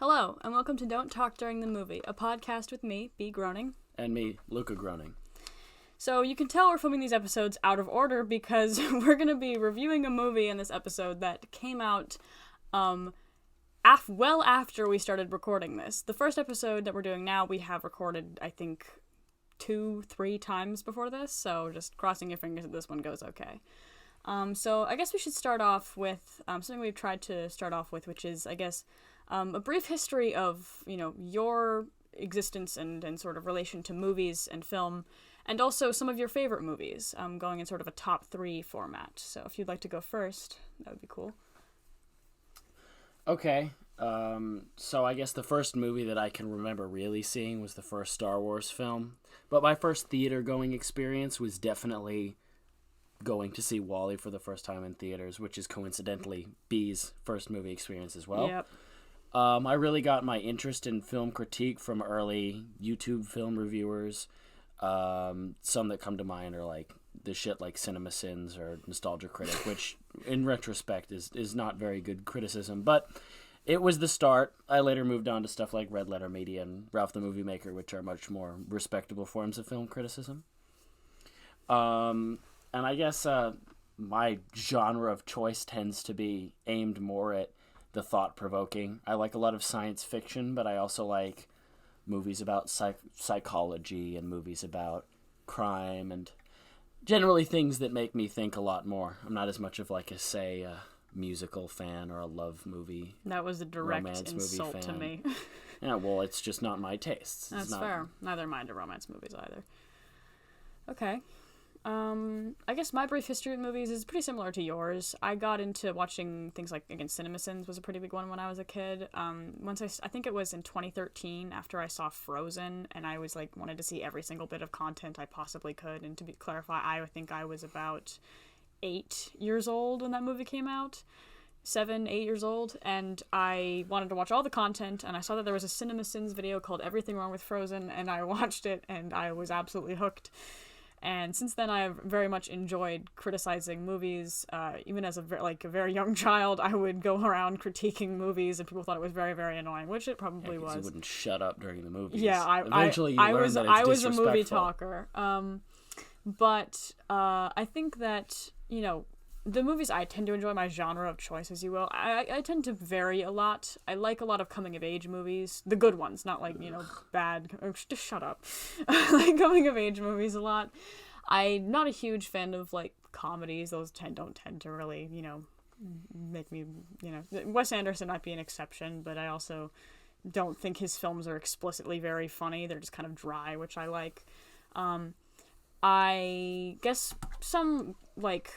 Hello, and welcome to Don't Talk During the Movie, a podcast with me, B. Groening. And me, Luca Groening. So you can tell we're filming these episodes out of order because we're going to be reviewing a movie in this episode that came out well after we started recording this. The first episode that we're doing now, we have recorded, I think, 2-3 times before this, so just crossing your fingers that this one goes okay. So I guess we should start off with something we've tried to start off with, which is, I guess, a brief history of, your existence and sort of relation to movies and film, and also some of your favorite movies, going in sort of a top 3 format. So if you'd like to go first, that would be cool. Okay, so I guess the first movie that I can remember really seeing was the first Star Wars film, but my first theater-going experience was definitely going to see WALL-E for the first time in theaters, which is coincidentally B's first movie experience as well. Yep. I really got my interest in film critique from early YouTube film reviewers. Some that come to mind are like the shit like CinemaSins or Nostalgia Critic, which in retrospect is not very good criticism, but it was the start. I later moved on to stuff like Red Letter Media and Ralph the Movie Maker, which are much more respectable forms of film criticism. And I guess my genre of choice tends to be aimed more at the thought-provoking. I like a lot of science fiction, but I also like movies about psychology and movies about crime and generally things that make me think a lot more. I'm not as much of like a musical fan or a love movie. That was a direct insult to me. Yeah, well, it's just not my tastes. That's fair. Neither am I into romance movies either. Okay. I guess my brief history of movies is pretty similar to yours. I got into watching things like, again, CinemaSins was a pretty big one when I was a kid. I think it was in 2013 after I saw Frozen, and I was like, wanted to see every single bit of content I possibly could. And to clarify, I think I was about 8 years old when that movie came out. 7, 8 years old, and I wanted to watch all the content, and I saw that there was a CinemaSins video called Everything Wrong with Frozen, and I watched it, and I was absolutely hooked. And since then, I have very much enjoyed criticizing movies. Even as a very young child, I would go around critiquing movies, and people thought it was very, very annoying, which it probably was. You wouldn't shut up during the movies. Yeah, I was a movie talker. But I think that, the movies I tend to enjoy, my genre of choice, as you will, I tend to vary a lot. I like a lot of coming-of-age movies. The good ones, not like, bad... Just shut up. I like coming-of-age movies a lot. I'm not a huge fan of, like, comedies. Those don't tend to really, make me, Wes Anderson might be an exception, but I also don't think his films are explicitly very funny. They're just kind of dry, which I like. I guess some, like...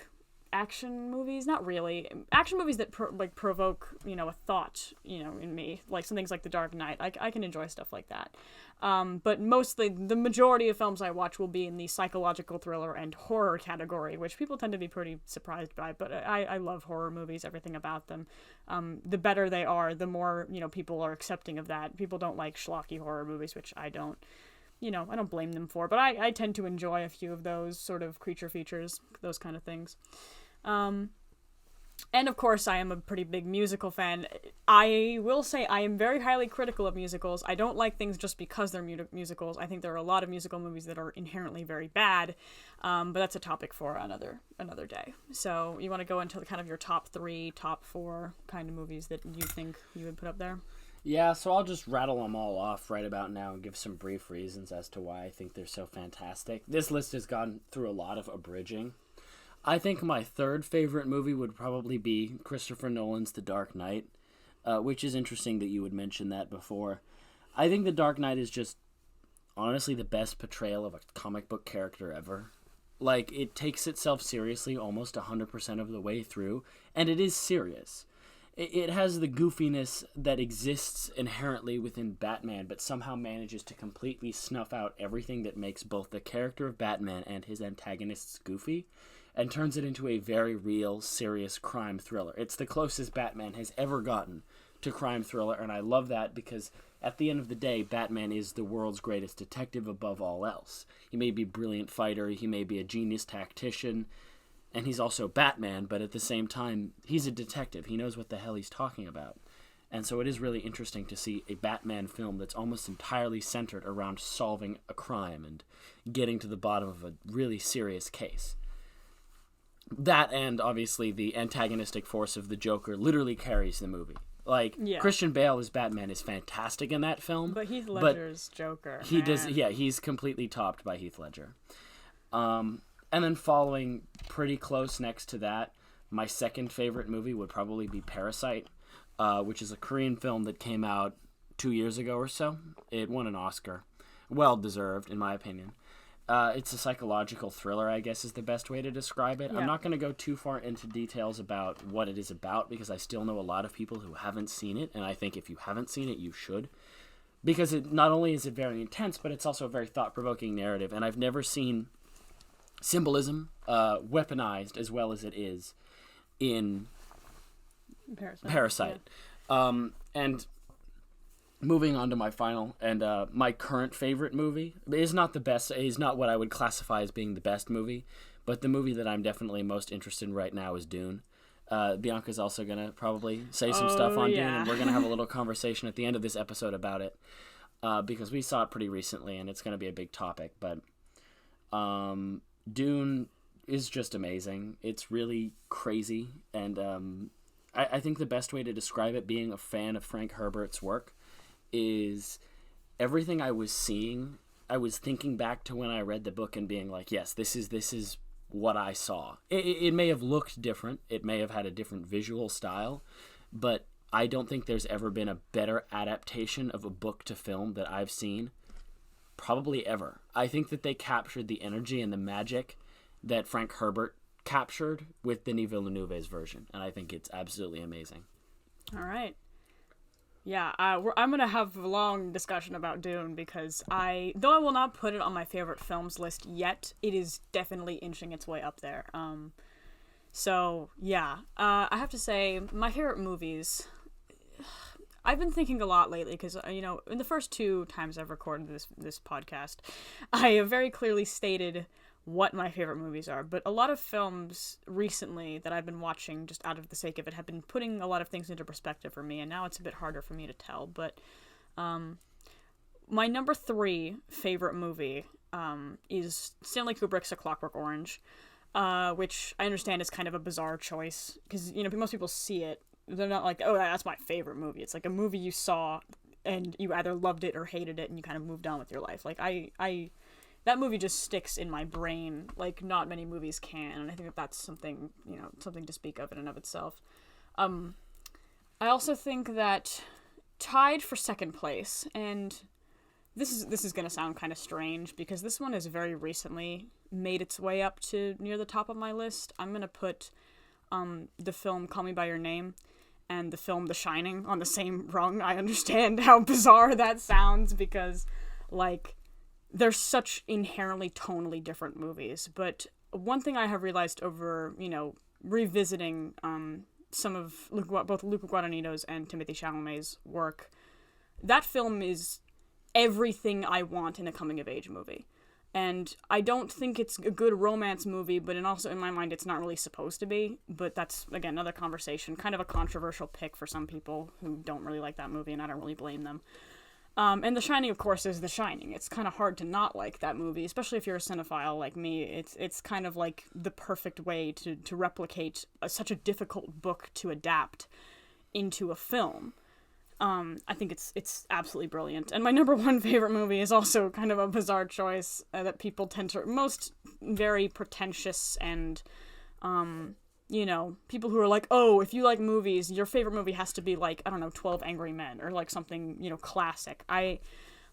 action movies, not really. Action movies that provoke, a thought, in me. Like some things like The Dark Knight. I can enjoy stuff like that. But mostly, the majority of films I watch will be in the psychological thriller and horror category, which people tend to be pretty surprised by. But I love horror movies, everything about them. The better they are, the more, people are accepting of that. People don't like schlocky horror movies, which I don't. I don't blame them for, but I tend to enjoy a few of those sort of creature features, those kind of things. And of course, I am a pretty big musical fan. I will say I am very highly critical of musicals. I don't like things just because they're musicals. I think there are a lot of musical movies that are inherently very bad, but that's a topic for another day. So you want to go into kind of your top 3, top 4 kind of movies that you think you would put up there? Yeah, so I'll just rattle them all off right about now and give some brief reasons as to why I think they're so fantastic. This list has gone through a lot of abridging. I think my third favorite movie would probably be Christopher Nolan's The Dark Knight, which is interesting that you would mention that before. I think The Dark Knight is just honestly the best portrayal of a comic book character ever. Like, it takes itself seriously almost 100% of the way through, and it is serious. It has the goofiness that exists inherently within Batman, but somehow manages to completely snuff out everything that makes both the character of Batman and his antagonists goofy, and turns it into a very real, serious crime thriller. It's the closest Batman has ever gotten to crime thriller, and I love that because at the end of the day, Batman is the world's greatest detective above all else. He may be a brilliant fighter, he may be a genius tactician, and he's also Batman, but at the same time, he's a detective. He knows what the hell he's talking about. And so it is really interesting to see a Batman film that's almost entirely centered around solving a crime and getting to the bottom of a really serious case. That, and obviously the antagonistic force of the Joker, literally carries the movie. Like, Yeah. Christian Bale as Batman is fantastic in that film. But Heath Ledger's Joker. He does, yeah, he's completely topped by Heath Ledger. And then following pretty close next to that, my second favorite movie would probably be Parasite, which is a Korean film that came out 2 years ago or so. It won an Oscar. Well deserved, in my opinion. It's a psychological thriller, I guess is the best way to describe it. Yeah. I'm not going to go too far into details about what it is about, because I still know a lot of people who haven't seen it, and I think if you haven't seen it, you should. Because it not only is it very intense, but it's also a very thought-provoking narrative, and I've never seen symbolism weaponized as well as it is in Parasite. Yeah. And moving on to my final and my current favorite movie is not the best, is not what I would classify as being the best movie, but the movie that I'm definitely most interested in right now is Dune. Bianca's also going to probably say some stuff on Dune, and we're going to have a little conversation at the end of this episode about it, because we saw it pretty recently, and it's going to be a big topic, but Dune is just amazing. It's really crazy, and I think the best way to describe it, being a fan of Frank Herbert's work, is everything I was seeing, I was thinking back to when I read the book and being like, yes, this is what I saw. It may have looked different, it may have had a different visual style, but I don't think there's ever been a better adaptation of a book to film that I've seen, probably ever. I think that they captured the energy and the magic that Frank Herbert captured with Denis Villeneuve's version, and I think it's absolutely amazing. All right. Yeah, I'm going to have a long discussion about Dune, because though I will not put it on my favorite films list yet, it is definitely inching its way up there. So, yeah. I have to say, my favorite movies, I've been thinking a lot lately, because, in the first 2 times I've recorded this podcast, I have very clearly stated what my favorite movies are, but a lot of films recently that I've been watching just out of the sake of it have been putting a lot of things into perspective for me, and now it's a bit harder for me to tell, but my number 3 favorite movie is Stanley Kubrick's A Clockwork Orange, which I understand is kind of a bizarre choice, because, most people see it, they're not like, oh, that's my favorite movie. It's like a movie you saw, and you either loved it or hated it, and you kind of moved on with your life. Like, that movie just sticks in my brain like not many movies can, and I think that's something, something to speak of in and of itself. I also think that tied for second place, and this is going to sound kind of strange because this one has very recently made its way up to near the top of my list. I'm going to put the film Call Me By Your Name and the film The Shining on the same rung. I understand how bizarre that sounds, because, like, they're such inherently tonally different movies, but one thing I have realized over, revisiting some of both Luca Guadagnino's and Timothée Chalamet's work, that film is everything I want in a coming-of-age movie. And I don't think it's a good romance movie, but also in my mind it's not really supposed to be, but that's, again, another conversation, kind of a controversial pick for some people who don't really like that movie, and I don't really blame them. And The Shining, of course, is The Shining. It's kind of hard to not like that movie, especially if you're a cinephile like me. It's kind of like the perfect way to replicate such a difficult book to adapt into a film. I think it's absolutely brilliant. And my number 1 favorite movie is also kind of a bizarre choice that people tend to... Most very pretentious and... people who are like, oh, if you like movies, your favorite movie has to be like, I don't know, 12 Angry Men, or like something, classic. My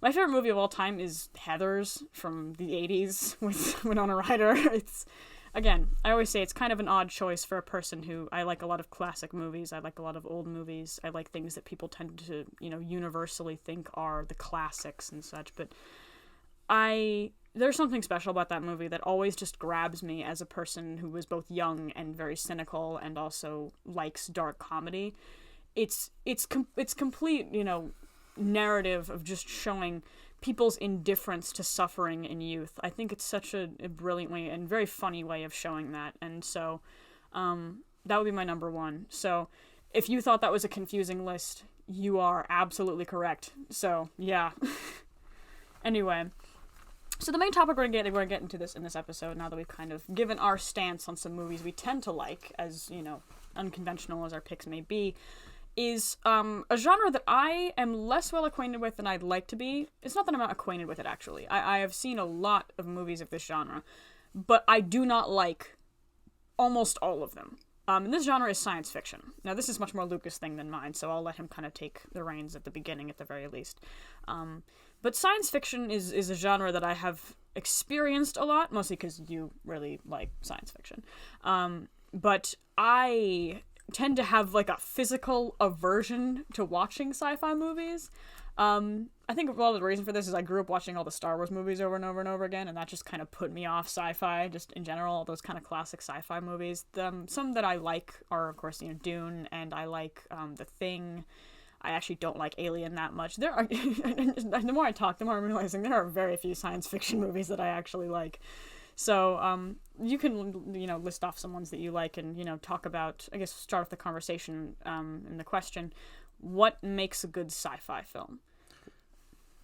favorite movie of all time is Heathers from the 80s with Winona Ryder. It's, again, I always say it's kind of an odd choice for a person who, I like a lot of classic movies, I like a lot of old movies, I like things that people tend to, universally think are the classics and such, but there's something special about that movie that always just grabs me as a person who was both young and very cynical and also likes dark comedy. It's complete, narrative of just showing people's indifference to suffering in youth. I think it's such a brilliant way and very funny way of showing that. And so that would be my number 1. So if you thought that was a confusing list, You are absolutely correct. So, yeah. Anyway, so the main topic we're going to get into this in this episode, now that we've kind of given our stance on some movies we tend to like, as, you know, unconventional as our picks may be, is a genre that I am less well acquainted with than I'd like to be. It's not that I'm not acquainted with it, actually. I have seen a lot of movies of this genre, but I do not like almost all of them. And this genre is science fiction. Now, this is much more Lucas' thing than mine, so I'll let him kind of take the reins at the beginning, at the very least. But science fiction is a genre that I have experienced a lot, mostly because you really like science fiction. But I tend to have, like, a physical aversion to watching sci-fi movies. I think a lot of the reason for this is I grew up watching all the Star Wars movies over and over and over again, and that just kind of put me off sci-fi, just in general, all those kind of classic sci-fi movies. Some that I like are, of course, you know, Dune, and I like The Thing. I actually don't like Alien that much. There are, the more I talk, the more I'm realizing there are very few science fiction movies that I actually like. So, you can, you know, list off some ones that you like and, you know, talk about, I guess, start off the conversation, in the question, what makes a good sci-fi film?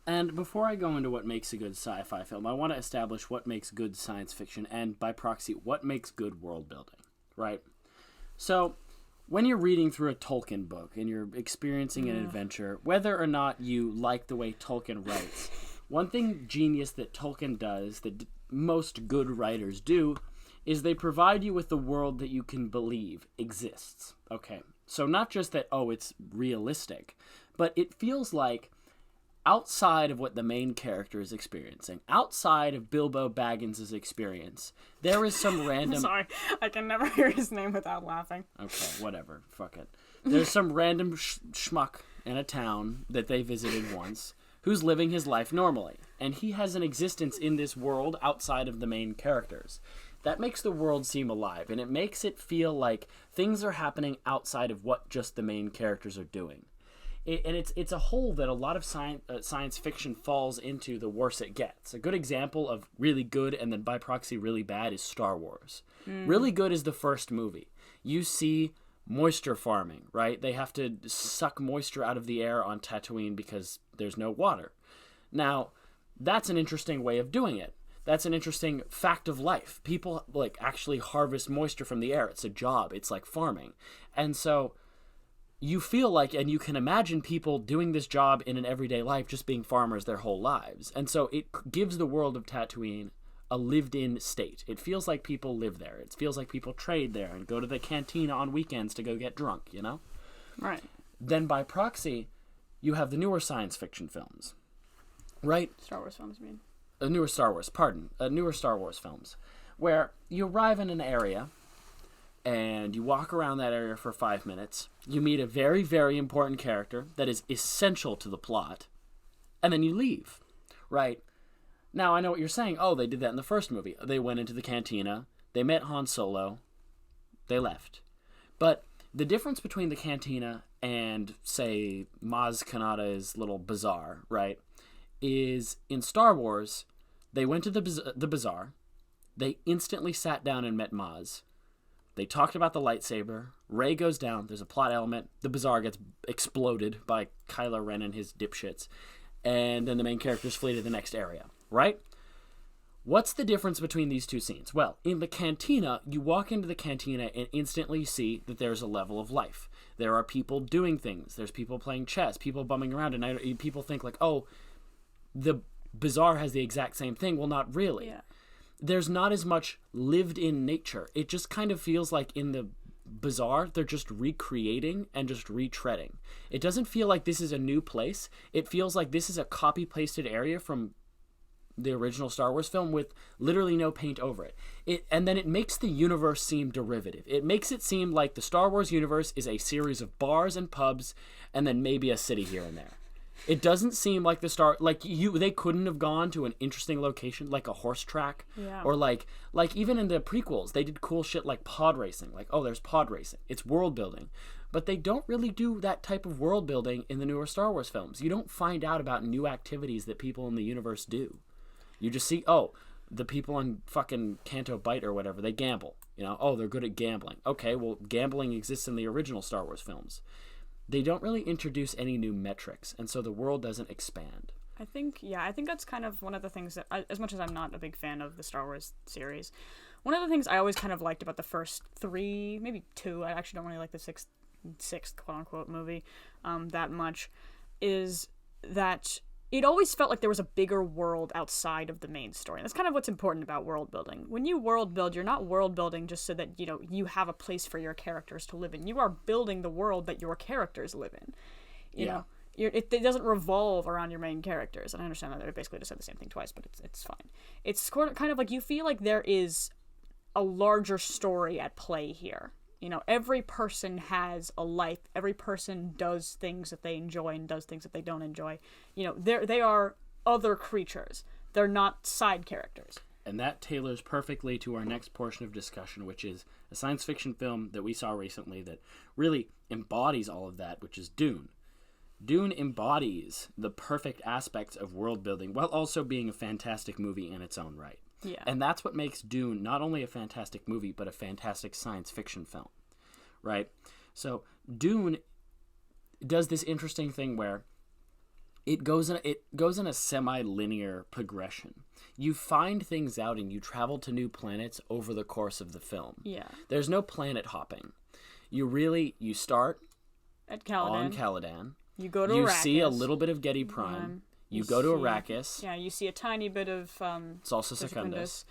And before I go into what makes a good sci-fi film, I want to establish what makes good science fiction, and by proxy, what makes good world building, right? So, when you're reading through a Tolkien book and you're experiencing an adventure, whether or not you like the way Tolkien writes, one thing genius that Tolkien does, that most good writers do, is they provide you with the world that you can believe exists. Okay, so not just that, oh, it's realistic, but it feels like outside of what the main character is experiencing, outside of Bilbo Baggins' experience, there is some random... Sorry, I can never hear his name without laughing. Okay, whatever, fuck it. There's some random schmuck in a town that they visited once who's living his life normally, and he has an existence in this world outside of the main characters. That makes the world seem alive, and it makes it feel like things are happening outside of what just the main characters are doing. And it's a hole that a lot of science fiction falls into the worse it gets. A good example of really good and then by proxy really bad is Star Wars. Really good is the first movie. You see moisture farming, right? They have to suck moisture out of the air on Tatooine because there's no water. Now, that's an interesting way of doing it. That's an interesting fact of life. People, like, actually harvest moisture from the air. It's a job. It's like farming. And so you feel like, and you can imagine people doing this job in an everyday life, just being farmers their whole lives. And so it gives the world of Tatooine a lived-in state. It feels like people live there. It feels like people trade there and go to the cantina on weekends to go get drunk, you know? Right. Then by proxy, you have the newer science fiction films, right? Star Wars films, I mean. Newer Star Wars films, where you arrive in an area and you walk around that area for 5 minutes, you meet a very, very important character that is essential to the plot, and then you leave, right? Now, I know what you're saying. Oh, they did that in the first movie. They went into the cantina, they met Han Solo, they left. But the difference between the cantina and, say, Maz Kanata's little bazaar, right, is in Star Wars, they went to the bazaar, they instantly sat down and met Maz. They talked about the lightsaber. Rey goes down. There's a plot element. The bazaar gets exploded by Kylo Ren and his dipshits. And then the main characters flee to the next area, right? What's the difference between these two scenes? Well, in the cantina, you walk into the cantina and instantly see that there's a level of life. There are people doing things. There's people playing chess, people bumming around, and people think like, oh, the bazaar has the exact same thing. Well, not really. Yeah. There's not as much lived-in nature. It just kind of feels like in the bazaar, they're just recreating and just retreading. It doesn't feel like this is a new place. It feels like this is a copy-pasted area from the original Star Wars film with literally no paint over it. And then it makes the universe seem derivative. It makes it seem like the Star Wars universe is a series of bars and pubs and then maybe a city here and there. It doesn't seem like they couldn't have gone to an interesting location like a horse track, yeah. Or like even in the prequels they did cool shit like pod racing. Like, oh, there's pod racing. It's world building, but they don't really do that type of world building in the newer Star Wars films. You don't find out about new activities that people in the universe do. You just see, oh, the people on fucking Canto Bight or whatever, they gamble. You know, oh, they're good at gambling. Okay, well, gambling exists in the original Star Wars films. they don't really introduce any new metrics, and so the world doesn't expand. I think that's kind of one of the things that, as much as I'm not a big fan of the Star Wars series, one of the things I always kind of liked about the first 3, maybe 2, I actually don't really like the sixth quote-unquote movie that much, is that it always felt like there was a bigger world outside of the main story. And that's kind of what's important about world building. When you world build, you're not world building just so that, you have a place for your characters to live in. You are building the world that your characters live in. You know? It doesn't revolve around your main characters. And I understand that I basically just said the same thing twice, but it's fine. It's kind of like you feel like there is a larger story at play here. Every person has a life. Every person does things that they enjoy and does things that they don't enjoy. They are other creatures. They're not side characters. And that tailors perfectly to our next portion of discussion, which is a science fiction film that we saw recently that really embodies all of that, which is Dune. Dune embodies the perfect aspects of world building while also being a fantastic movie in its own right. Yeah. And that's what makes Dune not only a fantastic movie, but a fantastic science fiction film, right? So Dune does this interesting thing where it goes in a semi-linear progression. You find things out and you travel to new planets over the course of the film. Yeah. There's no planet hopping. You start at Caladan. On Caladan. You go to Arrakis. You Arrakis. see a little bit of Getty Prime. You go to Arrakis. Yeah, you see a tiny bit of Salsa Secundus.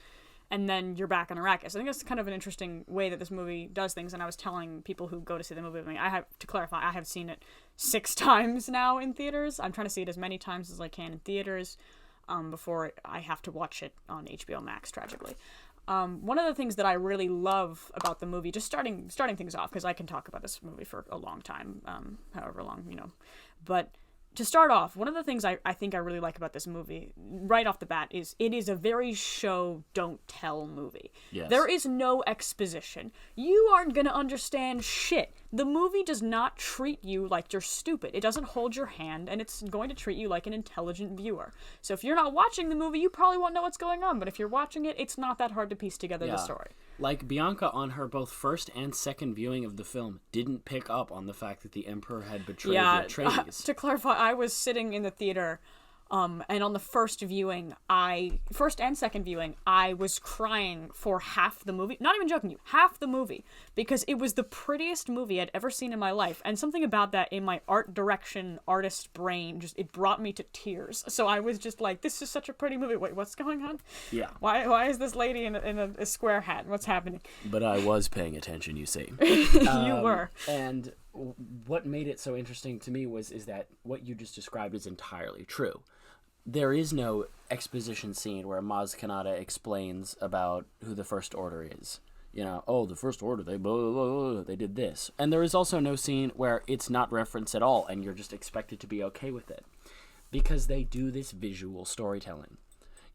And then you're back on Arrakis. I think that's kind of an interesting way that this movie does things. And I was telling people who go to see the movie with me, to clarify, I have seen it 6 times now in theaters. I'm trying to see it as many times as I can in theaters before I have to watch it on HBO Max, tragically. One of the things that I really love about the movie, just starting things off, because I can talk about this movie for a long time, however long, but to start off, one of the things I think I really like about this movie, right off the bat, is it is a very show, don't tell movie. Yes. There is no exposition. You aren't going to understand shit. The movie does not treat you like you're stupid. It doesn't hold your hand, and it's going to treat you like an intelligent viewer. So if you're not watching the movie, you probably won't know what's going on, but if you're watching it, it's not that hard to piece together the story. Like, Bianca, on her both first and second viewing of the film, didn't pick up on the fact that the Emperor had betrayed the Atreides. To clarify, I was sitting in the theater, and on the first and second viewing, I was crying for half the movie. Not even joking you, half the movie. Because it was the prettiest movie I'd ever seen in my life. And something about that in my art direction, artist brain, it brought me to tears. So I was just like, this is such a pretty movie. Wait, what's going on? Yeah. Why is this lady in a square hat? What's happening? But I was paying attention, you see. You were. And what made it so interesting to me is that what you just described is entirely true. There is no exposition scene where Maz Kanata explains about who the First Order is. The First Order, they blah, blah, blah, blah, they did this. And there is also no scene where it's not referenced at all and you're just expected to be okay with it. Because they do this visual storytelling.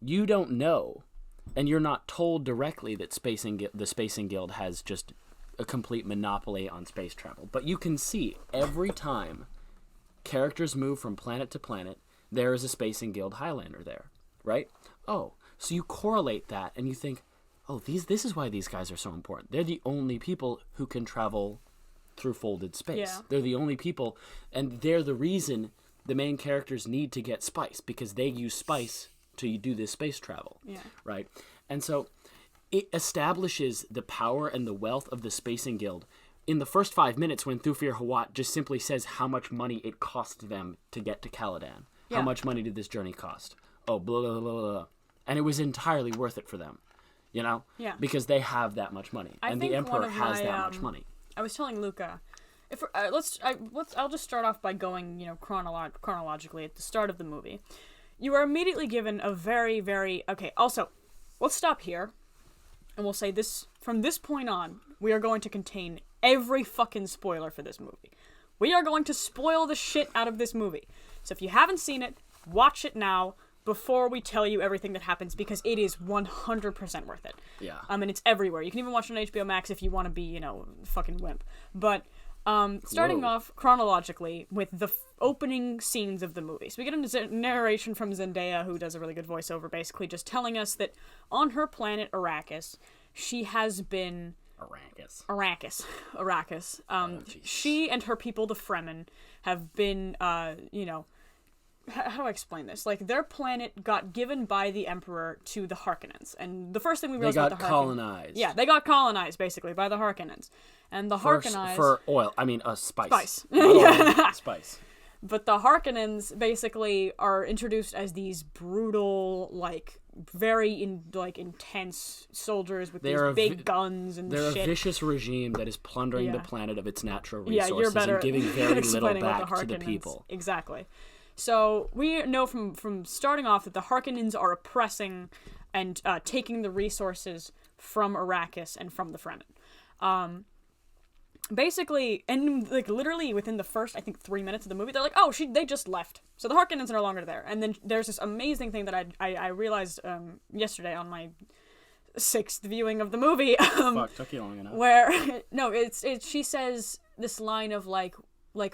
You don't know, and you're not told directly that the Spacing Guild has just a complete monopoly on space travel. But you can see every time characters move from planet to planet, there is a Spacing Guild Highlander there, right? Oh, so you correlate that and you think, oh, this is why these guys are so important. They're the only people who can travel through folded space. Yeah. They're the only people, and they're the reason the main characters need to get spice, because they use spice to do this space travel, right? And so it establishes the power and the wealth of the Spacing Guild in the first 5 minutes when Thufir Hawat just simply says how much money it cost them to get to Caladan. How much money did this journey cost? Oh, blah, blah, blah, blah. And it was entirely worth it for them, Yeah. Because they have that much money. And the Emperor has that much money. I was telling Luca, I'll just start off by going, chronologically at the start of the movie. You are immediately given a very, very... Okay, also, let's stop here. And we'll say this, from this point on, we are going to contain every fucking spoiler for this movie. We are going to spoil the shit out of this movie. So if you haven't seen it, watch it now before we tell you everything that happens, because it is 100% worth it. Yeah. And it's everywhere. You can even watch it on HBO Max if you want to be, fucking wimp. But starting off chronologically with the opening scenes of the movie. So we get a narration from Zendaya, who does a really good voiceover, basically just telling us that on her planet Arrakis, she has been Arrakis. Jesus. She and her people, the Fremen, have been, you know, how do I explain this? Like, their planet got given by the Emperor to the Harkonnens, and the first thing we realized about the Harkonnens... colonized. Yeah, they got colonized, basically, by the Harkonnens. And the Harkonnens... For oil. I mean, spice. Spice. Not oil, spice. But the Harkonnens basically are introduced as these brutal, like, very intense soldiers with these big guns and they're shit. A vicious regime that is plundering the planet of its natural resources you're better and giving very little explaining what back to the people. Exactly. So we know from starting off that the Harkonnens are oppressing and taking the resources from Arrakis and from the Fremen. Basically, and like literally within the first, I think, 3 minutes of the movie, they're like, "Oh, they just left." So the Harkonnens are no longer there. And then there's this amazing thing that I realized yesterday on my 6th viewing of the movie. Fuck, took you long enough. Where no, she says this line of like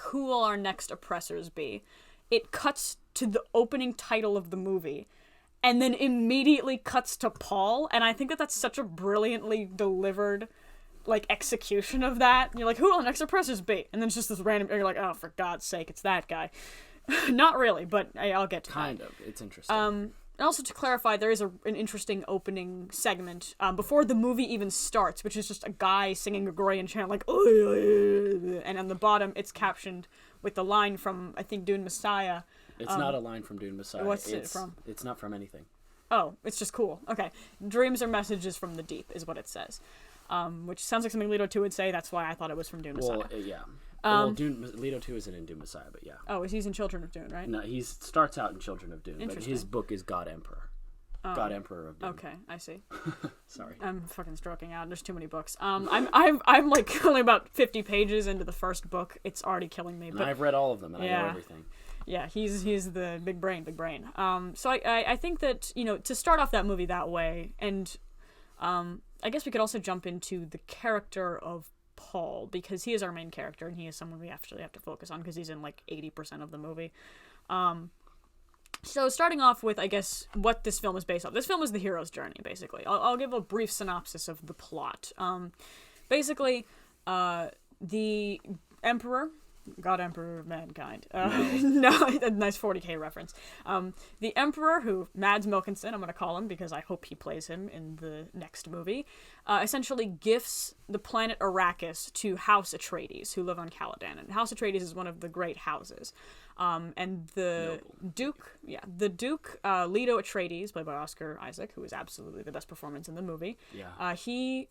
who will our next oppressors be? It cuts to the opening title of the movie, and then immediately cuts to Paul, and I think that that's such a brilliantly delivered, like, execution of that. And you're like, who will the next oppressors be? And then it's just this random, you're like, oh, for God's sake, it's that guy. Not really, but I'll get to that. Kind of. It's interesting. And also to clarify, there is an interesting opening segment before the movie even starts, which is just a guy singing a Gregorian chant, like, and on the bottom, it's captioned with the line from, I think, Dune Messiah. It's not a line from Dune Messiah. What's it from? It's not from anything. Oh, it's just cool. Okay. Dreams are messages from the deep, is what it says. Which sounds like something Leto 2 would say. That's why I thought it was from Dune Messiah. Well, yeah. Leto 2 isn't in Dune Messiah, but yeah. Oh, he's in Children of Dune, right? No, he starts out in Children of Dune, but his book is God Emperor. God Emperor of Dune. Okay, I see. Sorry. I'm fucking stroking out. There's too many books. I'm like only about 50 pages into the first book. It's already killing me. But I've read all of them, and I know everything. Yeah, he's the big brain. So I think that, you know, to start off that movie that way, and I guess we could also jump into the character of Paul, because he is our main character, and he is someone we actually have to focus on, because he's in like 80% of the movie. So starting off with, I guess, what this film is based on. This film is the hero's journey, basically. I'll give a brief synopsis of the plot. Basically, the Emperor, God Emperor of Mankind. No, a nice 40K reference. The Emperor, who, Mads Mikkelsen, I'm going to call him because I hope he plays him in the next movie, essentially gifts the planet Arrakis to House Atreides, who live on Caladan. And House Atreides is one of the great houses. And the Duke, Leto Atreides, played by Oscar Isaac, who is absolutely the best performance in the movie. Yeah. He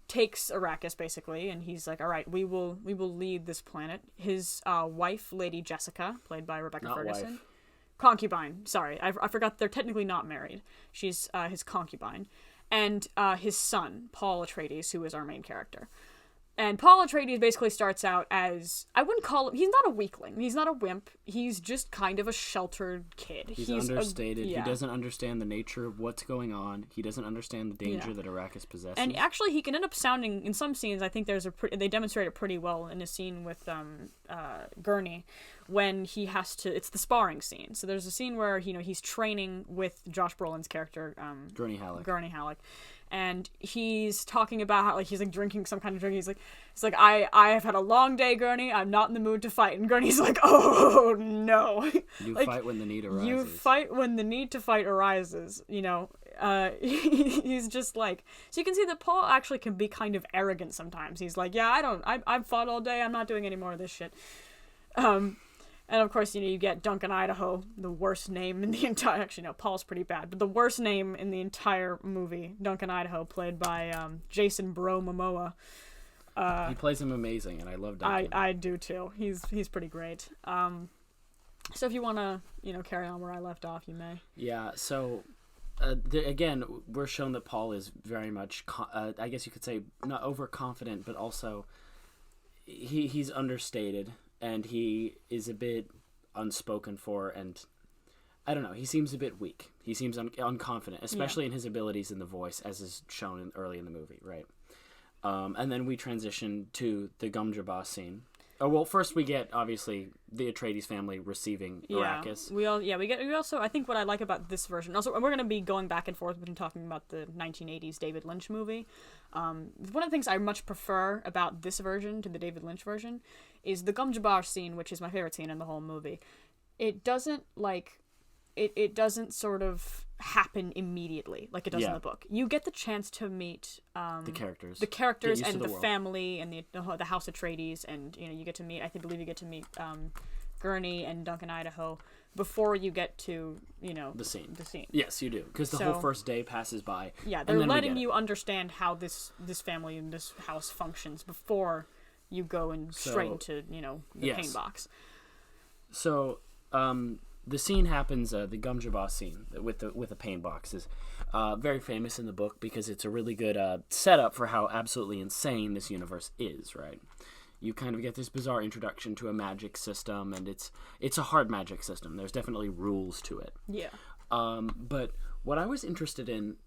takes Arrakis, basically, and he's like, all right, we will lead this planet. His wife, Lady Jessica, played by Rebecca Ferguson. Wife. Concubine, sorry. I forgot they're technically not married. She's his concubine. And his son, Paul Atreides, who is our main character. And Paul Atreides basically starts out as, I wouldn't call him, he's not a weakling, he's not a wimp, he's just kind of a sheltered kid. He's understated, he doesn't understand the nature of what's going on, he doesn't understand the danger that Arrakis possesses. And actually he can end up sounding, in some scenes, I think they demonstrate it pretty well in a scene with Gurney, when he has to, it's the sparring scene. So there's a scene where, you know, he's training with Josh Brolin's character, Gurney Halleck. And he's talking about how, like, he's, like, drinking some kind of drink. He's like, I have had a long day, Gurney. I'm not in the mood to fight. And Gurney's like, oh, no. You like, fight when the need arises. You fight when the need to fight arises, you know. He's just like, so you can see that Paul actually can be kind of arrogant sometimes. He's like, yeah, I've fought all day. I'm not doing any more of this shit. And of course, you know, you get Duncan Idaho, the worst name in the entire... Actually, no, Paul's pretty bad, but the worst name in the entire movie, Duncan Idaho, played by Jason Bro Momoa. He plays him amazing, and I love Duncan. I do too. He's pretty great. So if you want to, you know, carry on where I left off, you may. Yeah. So again, we're shown that Paul is very much, I guess you could say, not overconfident, but also he's understated. And he is a bit unspoken for, and I don't know, he seems a bit weak. He seems unconfident, especially in his abilities in the voice, as is shown early in the movie, right? And then we transition to the Gum Jabba scene. Oh, well, first we get, obviously, the Atreides family receiving Arrakis. We also, I think what I like about this version, also, and we're going to be going back and forth between talking about the 1980s David Lynch movie. One of the things I much prefer about this version to the David Lynch version is the Gom Jabbar scene, which is my favorite scene in the whole movie. It doesn't, it doesn't sort of happen immediately like it does in the book. You get the chance to meet the characters and the family and the House Atreides, and you get to meet. believe you get to meet Gurney and Duncan Idaho before you get to the scene. Yes, you do, because the whole first day passes by. Yeah, they're letting you understand how this family and this house functions before you go straight into the pain box. So. The scene happens. The Gom Jabbar scene with the pain box is very famous in the book because it's a really good setup for how absolutely insane this universe is. Right, you kind of get this bizarre introduction to a magic system, and it's a hard magic system. There's definitely rules to it. Yeah. But what I was interested in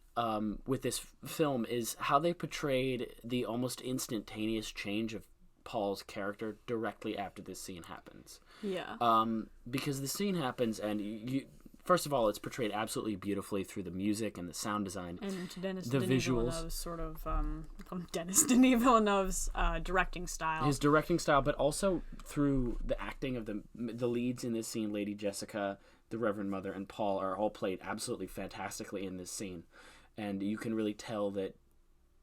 with this film is how they portrayed the almost instantaneous change of Paul's character directly after this scene happens. Yeah. Because the scene happens, and you first of all, it's portrayed absolutely beautifully through the music and the sound design, and Denis Villeneuve's sort of Denis Villeneuve's directing style. His directing style, but also through the acting of the leads in this scene. Lady Jessica, the Reverend Mother, and Paul are all played absolutely fantastically in this scene, and you can really tell that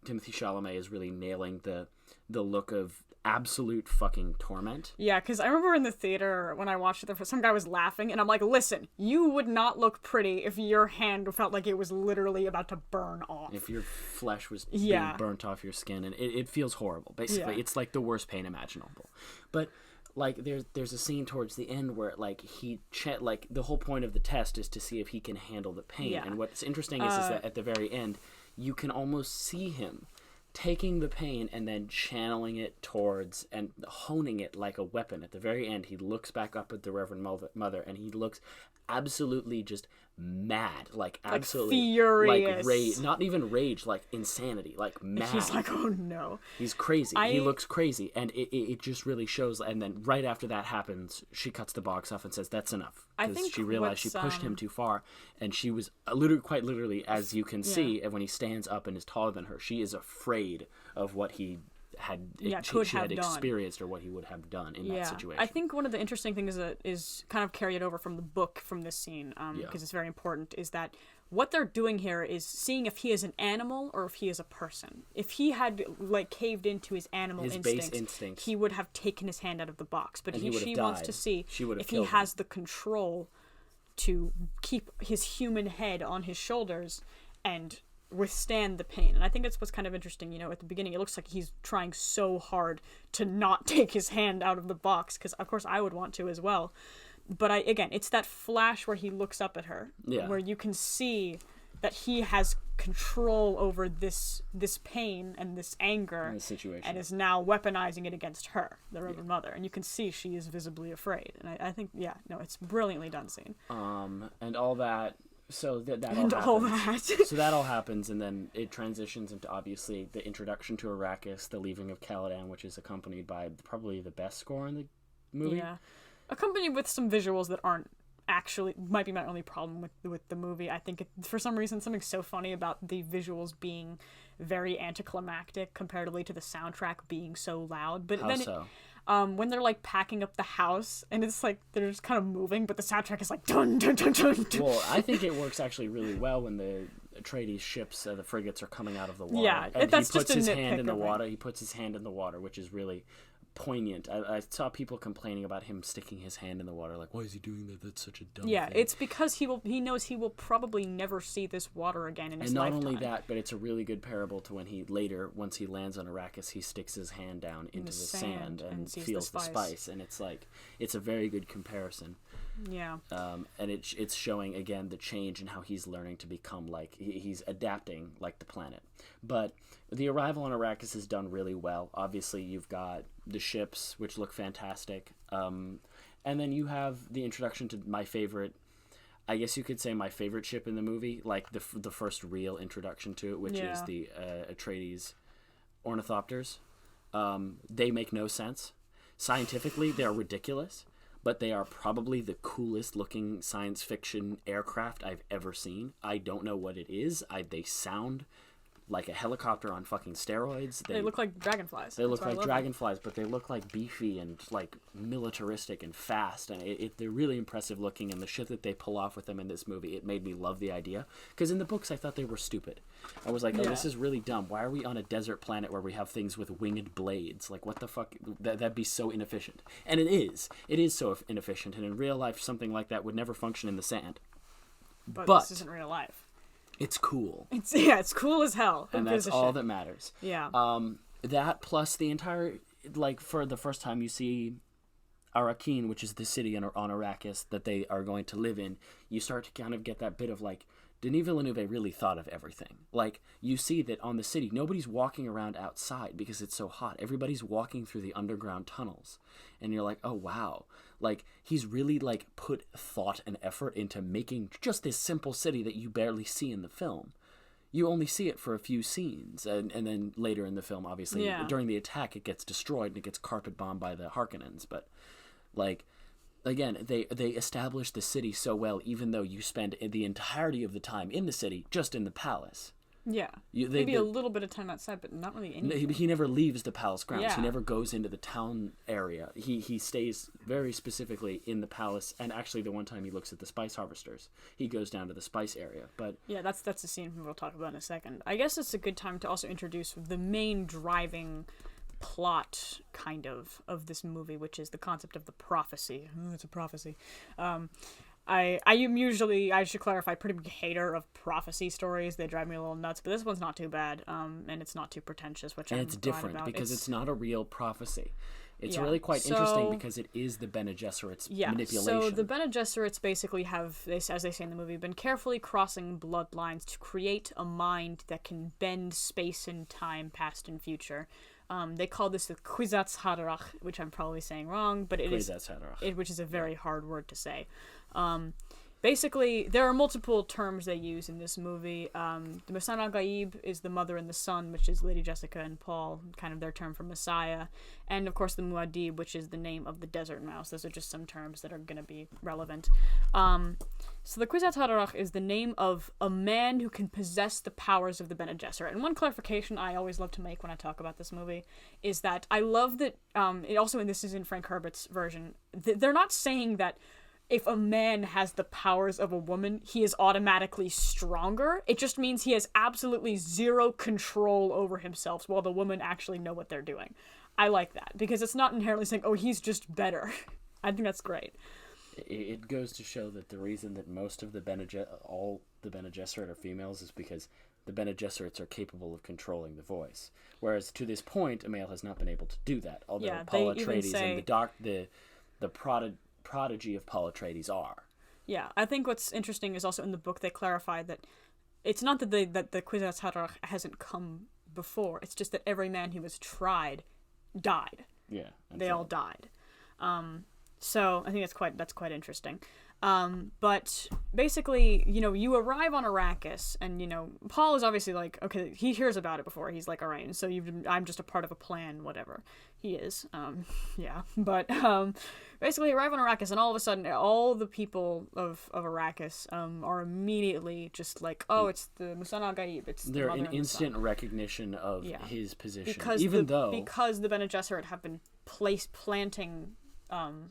Timothée Chalamet is really nailing the look of absolute fucking torment. Yeah, because I remember in the theater when I watched it, some guy was laughing, and I'm like, listen, you would not look pretty if your hand felt like it was literally about to burn off. If your flesh was being burnt off your skin, and it feels horrible. Basically, it's like the worst pain imaginable. But there's a scene towards the end where the whole point of the test is to see if he can handle the pain. Yeah. And what's interesting is that at the very end, you can almost see him taking the pain and then channeling it towards and honing it like a weapon. At the very end, he looks back up at the Reverend Mother, and he looks absolutely just mad, absolutely furious, rage, not even rage, insanity, mad. He's like, oh no, he's crazy. He looks crazy, and it just really shows. And then right after that happens, she cuts the box off and says, "That's enough," because she realized she pushed him too far, and she was quite literally, as you can see, and when he stands up and is taller than her, she is afraid of what he had experienced or what he would have done in that situation. I think one of the interesting things that is kind of carried over from the book from this scene, because it's very important, is that what they're doing here is seeing if he is an animal or if he is a person. If he had caved into his animal base instincts, he would have taken his hand out of the box. But she wants to see if he has the control to keep his human head on his shoulders and withstand the pain. And I think that's what's kind of interesting. At the beginning, it looks like he's trying so hard to not take his hand out of the box, because of course I would want to as well. But it's that flash where he looks up at her, where you can see that he has control over this pain and this anger in the situation, and is now weaponizing it against her, the Reverend Mother. And you can see she is visibly afraid. And I think, it's brilliantly done scene. And all that. So that all happens, and then it transitions into obviously the introduction to Arrakis, the leaving of Caladan, which is accompanied by probably the best score in the movie. Yeah, accompanied with some visuals that might be my only problem with the movie. I think for some reason something so funny about the visuals being very anticlimactic comparatively to the soundtrack being so loud. But when they're packing up the house and it's they're just kind of moving, but the soundtrack is dun dun dun dun. Well, I think it works actually really well when the Atreides ships, the frigates, are coming out of the water. Yeah, and that's he puts just his hand in the water. He puts his hand in the water, which is really poignant. I saw people complaining about him sticking his hand in the water, why is he doing that? That's such a dumb thing. It's because he knows he will probably never see this water again in his lifetime. And not only that, but it's a really good parable to when he later, once he lands on Arrakis, he sticks his hand down into the sand and feels the spice, and it's a very good comparison. Yeah. And it's showing again the change in how he's learning to become he's adapting like the planet. But the arrival on Arrakis is done really well. Obviously, you've got the ships, which look fantastic. And then you have the introduction to my favorite, I guess you could say my favorite ship in the movie, the first real introduction to it, which is the Atreides ornithopters. They make no sense. Scientifically, they're ridiculous, but they are probably the coolest looking science fiction aircraft I've ever seen. I don't know what it is. They sound like a helicopter on fucking steroids. They look like dragonflies. They look like dragonflies, but they look like beefy and like militaristic and fast, and they're really impressive looking. And the shit that they pull off with them in this movie, it made me love the idea. Because in the books, I thought they were stupid. I was like, oh, this is really dumb. Why are we on a desert planet where we have things with winged blades? Like, what the fuck? That'd be so inefficient. And it is. It is so inefficient. And in real life, something like that would never function in the sand. But this isn't real life. It's cool. It's cool as hell. And that's all that matters. Yeah. That plus the entire, like, for the first time you see Arrakeen, which is the city on Arrakis that they are going to live in, you start to kind of get that bit of, like, Denis Villeneuve really thought of everything. Like, you see that on the city, nobody's walking around outside because it's so hot. Everybody's walking through the underground tunnels. And you're like, oh, wow. Like, he's really, like, put thought and effort into making just this simple city that you barely see in the film. You only see it for a few scenes. And then later in the film, obviously, during the attack, it gets destroyed and it gets carpet bombed by the Harkonnens. But, like, again, they establish the city so well, even though you spend the entirety of the time in the city, just in the palace. Yeah. Maybe a little bit of time outside, but not really anything. He never leaves the palace grounds. Yeah. He never goes into the town area. He stays very specifically in the palace. And actually, the one time he looks at the spice harvesters, he goes down to the spice area. But yeah, that's a scene we'll talk about in a second. I guess it's a good time to also introduce the main driving plot kind of this movie, which is the concept of the prophecy. It's a prophecy. I am usually, I should clarify, pretty big hater of prophecy stories. They drive me a little nuts, but this one's not too bad, and it's not too pretentious, which I'm glad about. And it's different because it's not a real prophecy. It's really quite interesting because it is the Bene Gesserit's manipulation. So the Bene Gesserits basically have, as they say in the movie, been carefully crossing bloodlines to create a mind that can bend space and time, past and future. They call this the Kwisatz Haderach, which I'm probably saying wrong, but which is a very hard word to say. Basically, there are multiple terms they use in this movie. The Messiah Gaib is the mother and the son, which is Lady Jessica and Paul, kind of their term for Messiah. And, of course, the Muad'Dib, which is the name of the desert mouse. Those are just some terms that are going to be relevant. So the Kwisatz Haderach is the name of a man who can possess the powers of the Bene Gesserit. And one clarification I always love to make when I talk about this movie is that I love that, it also, and this is in Frank Herbert's version, they're not saying that if a man has the powers of a woman, he is automatically stronger. It just means he has absolutely zero control over himself while the women actually know what they're doing. I like that because it's not inherently saying, oh, he's just better. I think that's great. It goes to show that the reason that most of all the Bene Gesserit are females is because the Bene Gesserits are capable of controlling the voice. Whereas to this point, a male has not been able to do that. Although Paul Atreides and the prodigy of Paul Atreides are. Yeah, I think what's interesting is also in the book they clarify that it's not that the Kwisatz Haderach hasn't come before. It's just that every man who was tried died. Yeah, they all died. So I think that's quite interesting. But basically, you arrive on Arrakis, and Paul is obviously like, okay, he hears about it before. He's like, all right, and so I'm just a part of a plan, whatever. He is, yeah. But basically, you arrive on Arrakis, and all of a sudden, all the people of Arrakis are immediately just like, oh, it's the Musan al-Gaib. They're in instant recognition of his position, because the Bene Gesserit have been planting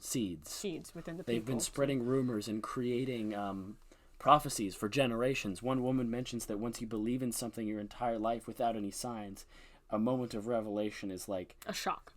seeds within the people. They've been spreading rumors and creating prophecies for generations. One woman mentions that once you believe in something your entire life without any signs, a moment of revelation is like a shock.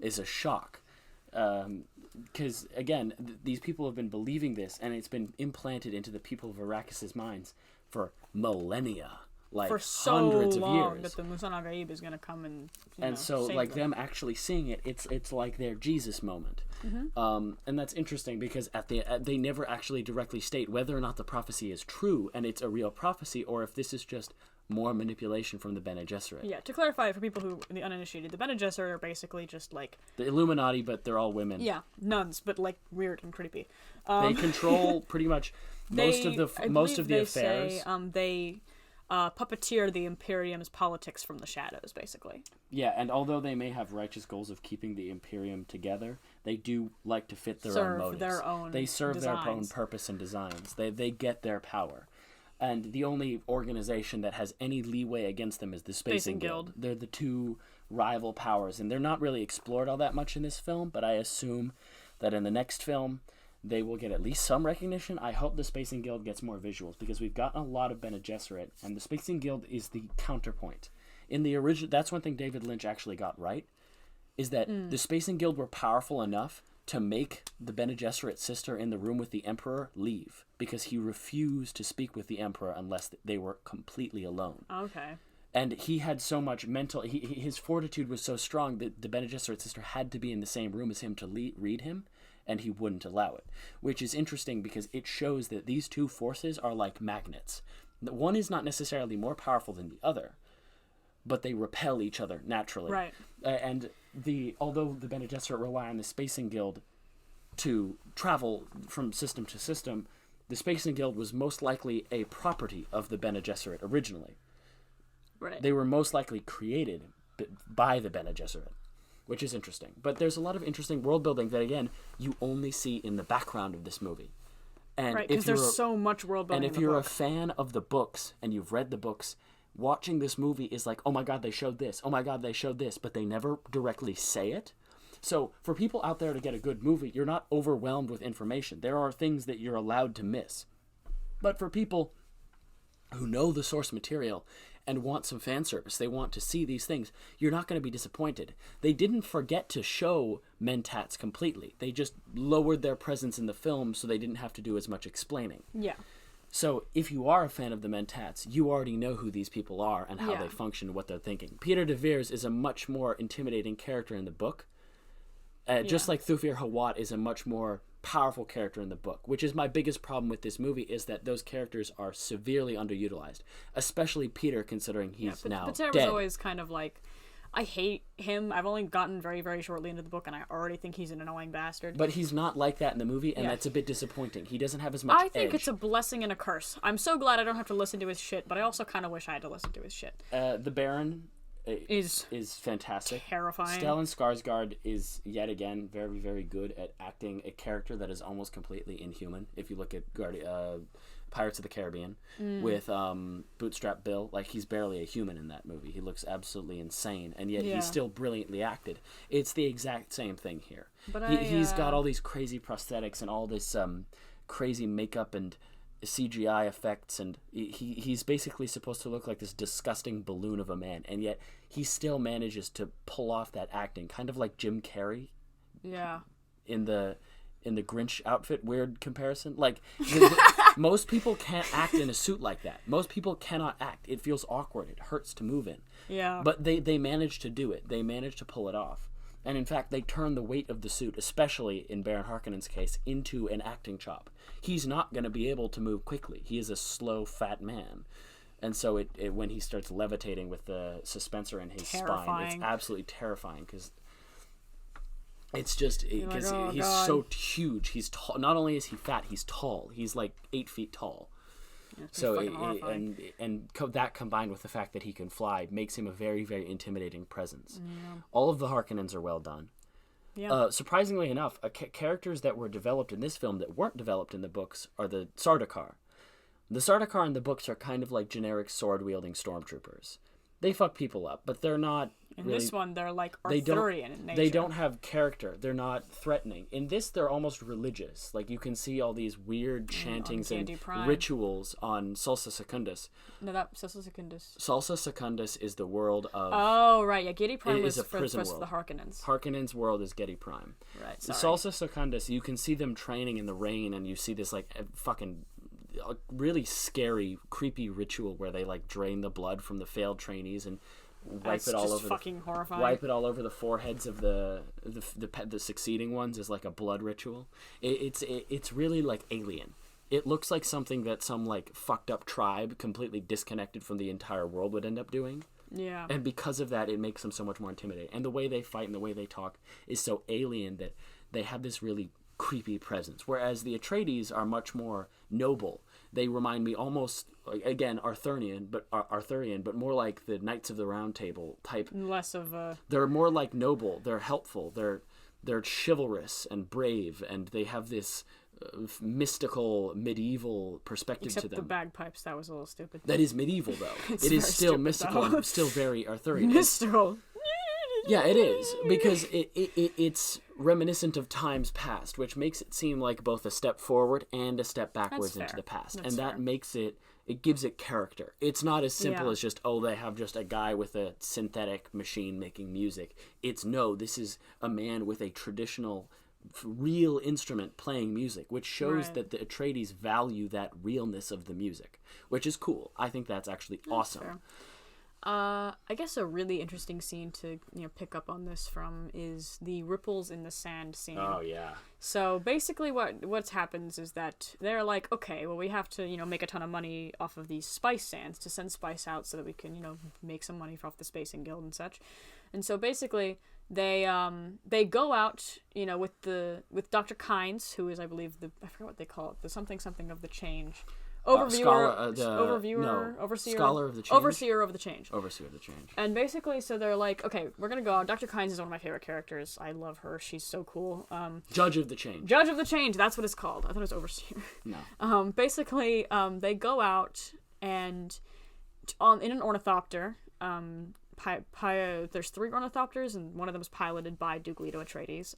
Because again, these people have been believing this, and it's been implanted into the people of Arrakis' minds for millennia. Like for so hundreds of long years. That the Musan al-Gaib is going to come and so like them actually seeing it, it's like their Jesus moment. Mm-hmm. And that's interesting because they never actually directly state whether or not the prophecy is true and it's a real prophecy, or if this is just more manipulation from the Bene Gesserit. Yeah, to clarify for people who are the uninitiated, the Bene Gesserit are basically just like the Illuminati, but they're all women. Yeah, nuns, but like weird and creepy. They control pretty much most of the affairs. Say, puppeteer the Imperium's politics from the shadows, basically. Yeah, and although they may have righteous goals of keeping the Imperium together, they do like to fit their own motives. They serve designs. their own purpose and designs. They get their power. And the only organization that has any leeway against them is the Spacing Guild. They're the two rival powers, and they're not really explored all that much in this film, but I assume that in the next film they will get at least some recognition. I hope the Spacing Guild gets more visuals, because we've gotten a lot of Bene Gesserit, and the Spacing Guild is the counterpoint. In the original, that's one thing David Lynch actually got right, is that the Spacing Guild were powerful enough to make the Bene Gesserit sister in the room with the Emperor leave, because he refused to speak with the Emperor unless they were completely alone. Okay. And he had so much mental... his fortitude was so strong that the Bene Gesserit sister had to be in the same room as him to read him, and he wouldn't allow it. Which is interesting, because it shows that these two forces are like magnets. One is not necessarily more powerful than the other, but they repel each other naturally. Right. And although the Bene Gesserit rely on the Spacing Guild to travel from system to system, the Spacing Guild was most likely a property of the Bene Gesserit originally. Right. They were most likely created by the Bene Gesserit, which is interesting. But there's a lot of interesting world building that, again, you only see in the background of this movie. And right, because there's so much world building. And if you're a fan of the books and you've read the books, watching this movie is like, oh my god, they showed this, oh my god, they showed this, but they never directly say it. So for people out there to get a good movie, you're not overwhelmed with information. There are things that you're allowed to miss. But for people who know the source material and want some fan service, they want to see these things, you're not going to be disappointed. They didn't forget to show Mentats completely. They just lowered their presence in the film so they didn't have to do as much explaining. Yeah. So if you are a fan of the Mentats, you already know who these people are and how they function and what they're thinking. Peter de Veers is a much more intimidating character in the book. Just like Thufir Hawat is a much more powerful character in the book, which is my biggest problem with this movie, is that those characters are severely underutilized, especially Peter, considering he's now Pater dead. was always kind of like, I hate him. I've only gotten very, very shortly into the book, and I already think he's an annoying bastard. But he's not like that in the movie, and that's a bit disappointing. He doesn't have as much I think edge. it's a blessing and a curse. I'm so glad I don't have to listen to his shit, but I also kind of wish I had to listen to his shit. The Baron is fantastic. Terrifying. Stellan Skarsgård is yet again very, very good at acting a character that is almost completely inhuman. If you look at Pirates of the Caribbean with Bootstrap Bill, like, he's barely a human in that movie. He looks absolutely insane, and yet he's still brilliantly acted. It's the exact same thing here. But he's got all these crazy prosthetics and all this crazy makeup and CGI effects, and he's basically supposed to look like this disgusting balloon of a man, and yet he still manages to pull off that acting, kind of like Jim Carrey. Yeah. In the Grinch outfit, weird comparison. Like, most people can't act in a suit like that. Most people cannot act. It feels awkward. It hurts to move in. Yeah. But they manage to do it. They manage to pull it off. And in fact, they turn the weight of the suit, especially in Baron Harkonnen's case, into an acting chop. He's not going to be able to move quickly. He is a slow, fat man. And so when he starts levitating with the suspensor in his spine, it's absolutely terrifying, because it's just because he's so huge. He's tall. Not only is he fat, he's tall. He's like 8 feet tall. So that combined with the fact that he can fly makes him a very, very intimidating presence. Yeah. All of the Harkonnens are well done. Yeah. Surprisingly enough, characters that were developed in this film that weren't developed in the books are the Sardaukar. The Sardaukar in the books are kind of like generic sword-wielding stormtroopers. They fuck people up, but they're not... In this one, they're like Arthurian in nature. They don't have character. They're not threatening. In this, they're almost religious. Like, you can see all these weird chantings and rituals on Salsa Secundus. No, that Salsa Secundus. Salsa Secundus is the world of... Oh, right. Yeah, Gedi Prime was a prison for the Harkonnens. Harkonnens' world is Gedi Prime. Right, sorry. Salsa Secundus, you can see them training in the rain, and you see this, like, fucking... a really scary, creepy ritual where they, like, drain the blood from the failed trainees and wipe it all over. Fucking horrifying. Wipe it all over the foreheads of the succeeding ones as like a blood ritual. It's really like Alien. It looks like something that some like fucked up tribe completely disconnected from the entire world would end up doing. Yeah. And because of that, it makes them so much more intimidating. And the way they fight and the way they talk is so alien that they have this really creepy presence, whereas the Atreides are much more noble. They remind me almost, again, Arthurian, but more like the Knights of the Round Table type. Less of a... They're more like noble. They're helpful. They're chivalrous and brave, and they have this mystical, medieval perspective to them. Except the bagpipes, that was a little stupid. That is medieval, though. It's it is very still stupid, mystical though. and still very Arthurian. Mystical. Yeah, it is, because it's reminiscent of times past, which makes it seem like both a step forward and a step backwards into the past. That's and that fair. makes it gives it character. It's not as simple Yeah. as just, oh, they have just a guy with a synthetic machine making music. It's, no, this is a man with a traditional, real instrument playing music, which shows Right. that the Atreides value that realness of the music, which is cool. I think that's actually awesome. Fair. I guess a really interesting scene to pick up on this from is the ripples in the sand scene. Oh, yeah. So basically what happens is that they're like, okay, well, we have to, make a ton of money off of these spice sands to send spice out so that we can, make some money off the Spacing Guild and such. And so basically they go out, with Dr. Kynes, who is, I believe, I forgot what they call it, the something of the change. Overseer Scholar of the Change. Overseer of the Change. Overseer of the Change. And basically, so they're like, okay, we're gonna go out. Dr. Kynes is one of my favorite characters. I love her. She's so cool. Judge of the Change. Judge of the Change. That's what it's called. I thought it was Overseer. No. Basically, they go out and in an ornithopter. There's 3 ornithopters, and one of them is piloted by Duke Leto Atreides.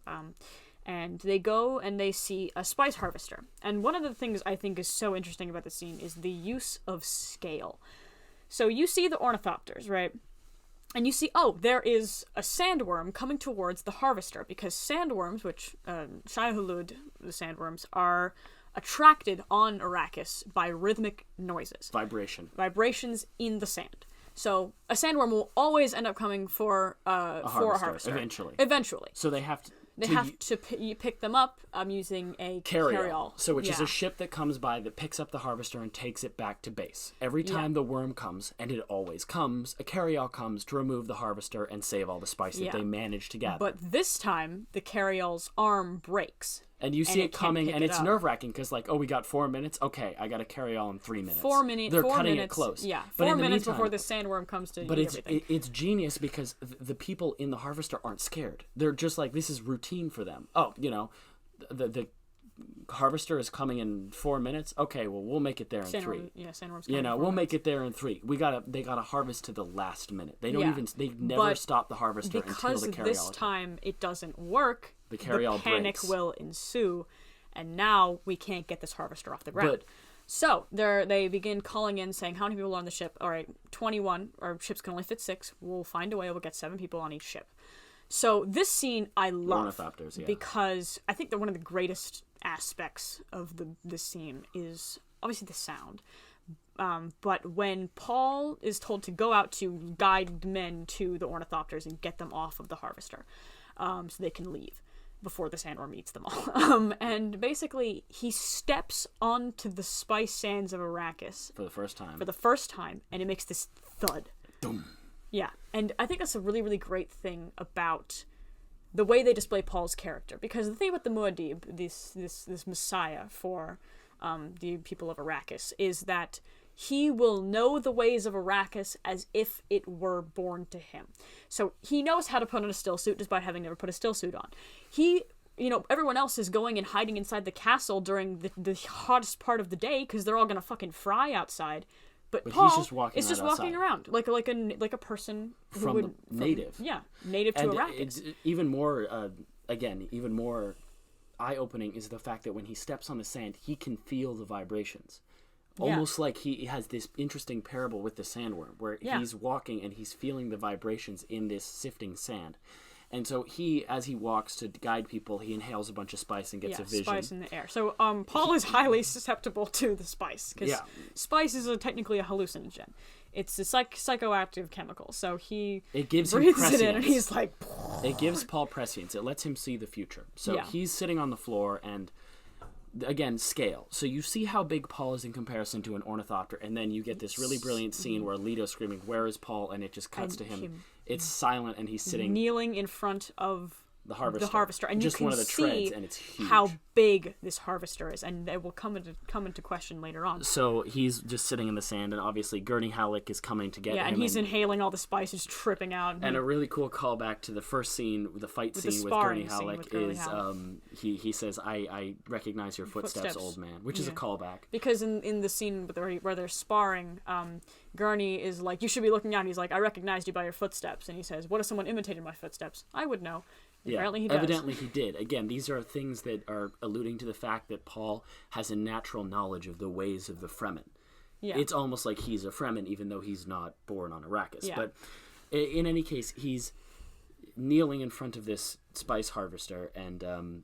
And they go and they see a spice harvester. And one of the things I think is so interesting about the scene is the use of scale. So you see the ornithopters, right? And you see, oh, there is a sandworm coming towards the harvester, because sandworms, which Shia Hulud, the sandworms, are attracted on Arrakis by rhythmic noises. Vibrations in the sand. So a sandworm will always end up coming for a harvester. Eventually. So they have to... You pick them up using a carryall. So which is a ship that comes by that picks up the harvester and takes it back to base. Every time the worm comes, and it always comes, a carryall comes to remove the harvester and save all the spice that they managed to gather. But this time, the carryall's arm breaks. And you see it coming, and it's nerve-wracking, because, like, oh, we got 4 minutes? Okay, I got to carry all in 3 minutes. 4 minutes. They're 4 cutting minutes, it close. Yeah, but 4 minutes before the sandworm comes to But everything. it's genius, because the people in the harvester aren't scared. They're just like, this is routine for them. Oh, the harvester is coming in 4 minutes? Okay, well, we'll make it there in 3. Yeah, sandworm's coming in 4 we'll minutes. make it there in 3. They gotta harvest to the last minute. They never stop the harvester until the carryall. Because this time it doesn't work, the carryall panic breaks. will ensue, and now we can't get this harvester off the ground. But so they begin calling in, saying, how many people are on the ship? All right, 21. Our ships can only fit 6. We'll find a way. We'll get 7 people on each ship. So this scene I love, because I think that one of the greatest aspects of this scene is obviously the sound. But when Paul is told to go out to guide men to the ornithopters and get them off of the harvester, so they can leave before the sandworm eats them all. And basically, he steps onto the spice sands of Arrakis. For the first time. And it makes this thud. Dum. Yeah, and I think that's a really, really great thing about the way they display Paul's character. Because the thing about the Muad'Dib, this messiah for the people of Arrakis, is that he will know the ways of Arrakis as if it were born to him. So he knows how to put on a still suit despite having never put a still suit on. Everyone else is going and hiding inside the castle during the hottest part of the day because they're all gonna fucking fry outside. But Paul is just walking around like a person who native to Arrakis. It's even more even more eye-opening is the fact that when he steps on the sand, he can feel the vibrations. Almost like he has this interesting parable with the sandworm, where he's walking and he's feeling the vibrations in this sifting sand. And so as he walks to guide people, he inhales a bunch of spice and gets a vision. Spice in the air. So Paul is highly susceptible to the spice, because spice is technically a hallucinogen. It's a psychoactive chemical. So he breathes it in and he's like... It gives Paul prescience. It lets him see the future. So he's sitting on the floor and... Again, scale. So you see how big Paul is in comparison to an ornithopter, and then you get this really brilliant scene where Leto's screaming, "Where is Paul?" and it just cuts to him. It's silent, and he's sitting... Kneeling in front of The harvester. The harvester, and just you can one of the see treads, and it's huge. how big this harvester is, and it will come into question later on. So he's just sitting in the sand, and obviously Gurney Halleck is coming to get him. Yeah, and he's inhaling all the spices, tripping out. And a really cool callback to the first scene, the fight scene with Gurney Halleck is he says, "I recognize your footsteps, old man," which is a callback. Because in the scene where they're sparring, Gurney is like, "You should be looking out." And he's like, "I recognized you by your footsteps." And he says, "What if someone imitated my footsteps? I would know." Yeah, apparently he does. Evidently he did. Again, these are things that are alluding to the fact that Paul has a natural knowledge of the ways of the Fremen. Yeah. It's almost like he's a Fremen, even though he's not born on Arrakis. Yeah. But in any case, he's kneeling in front of this spice harvester, and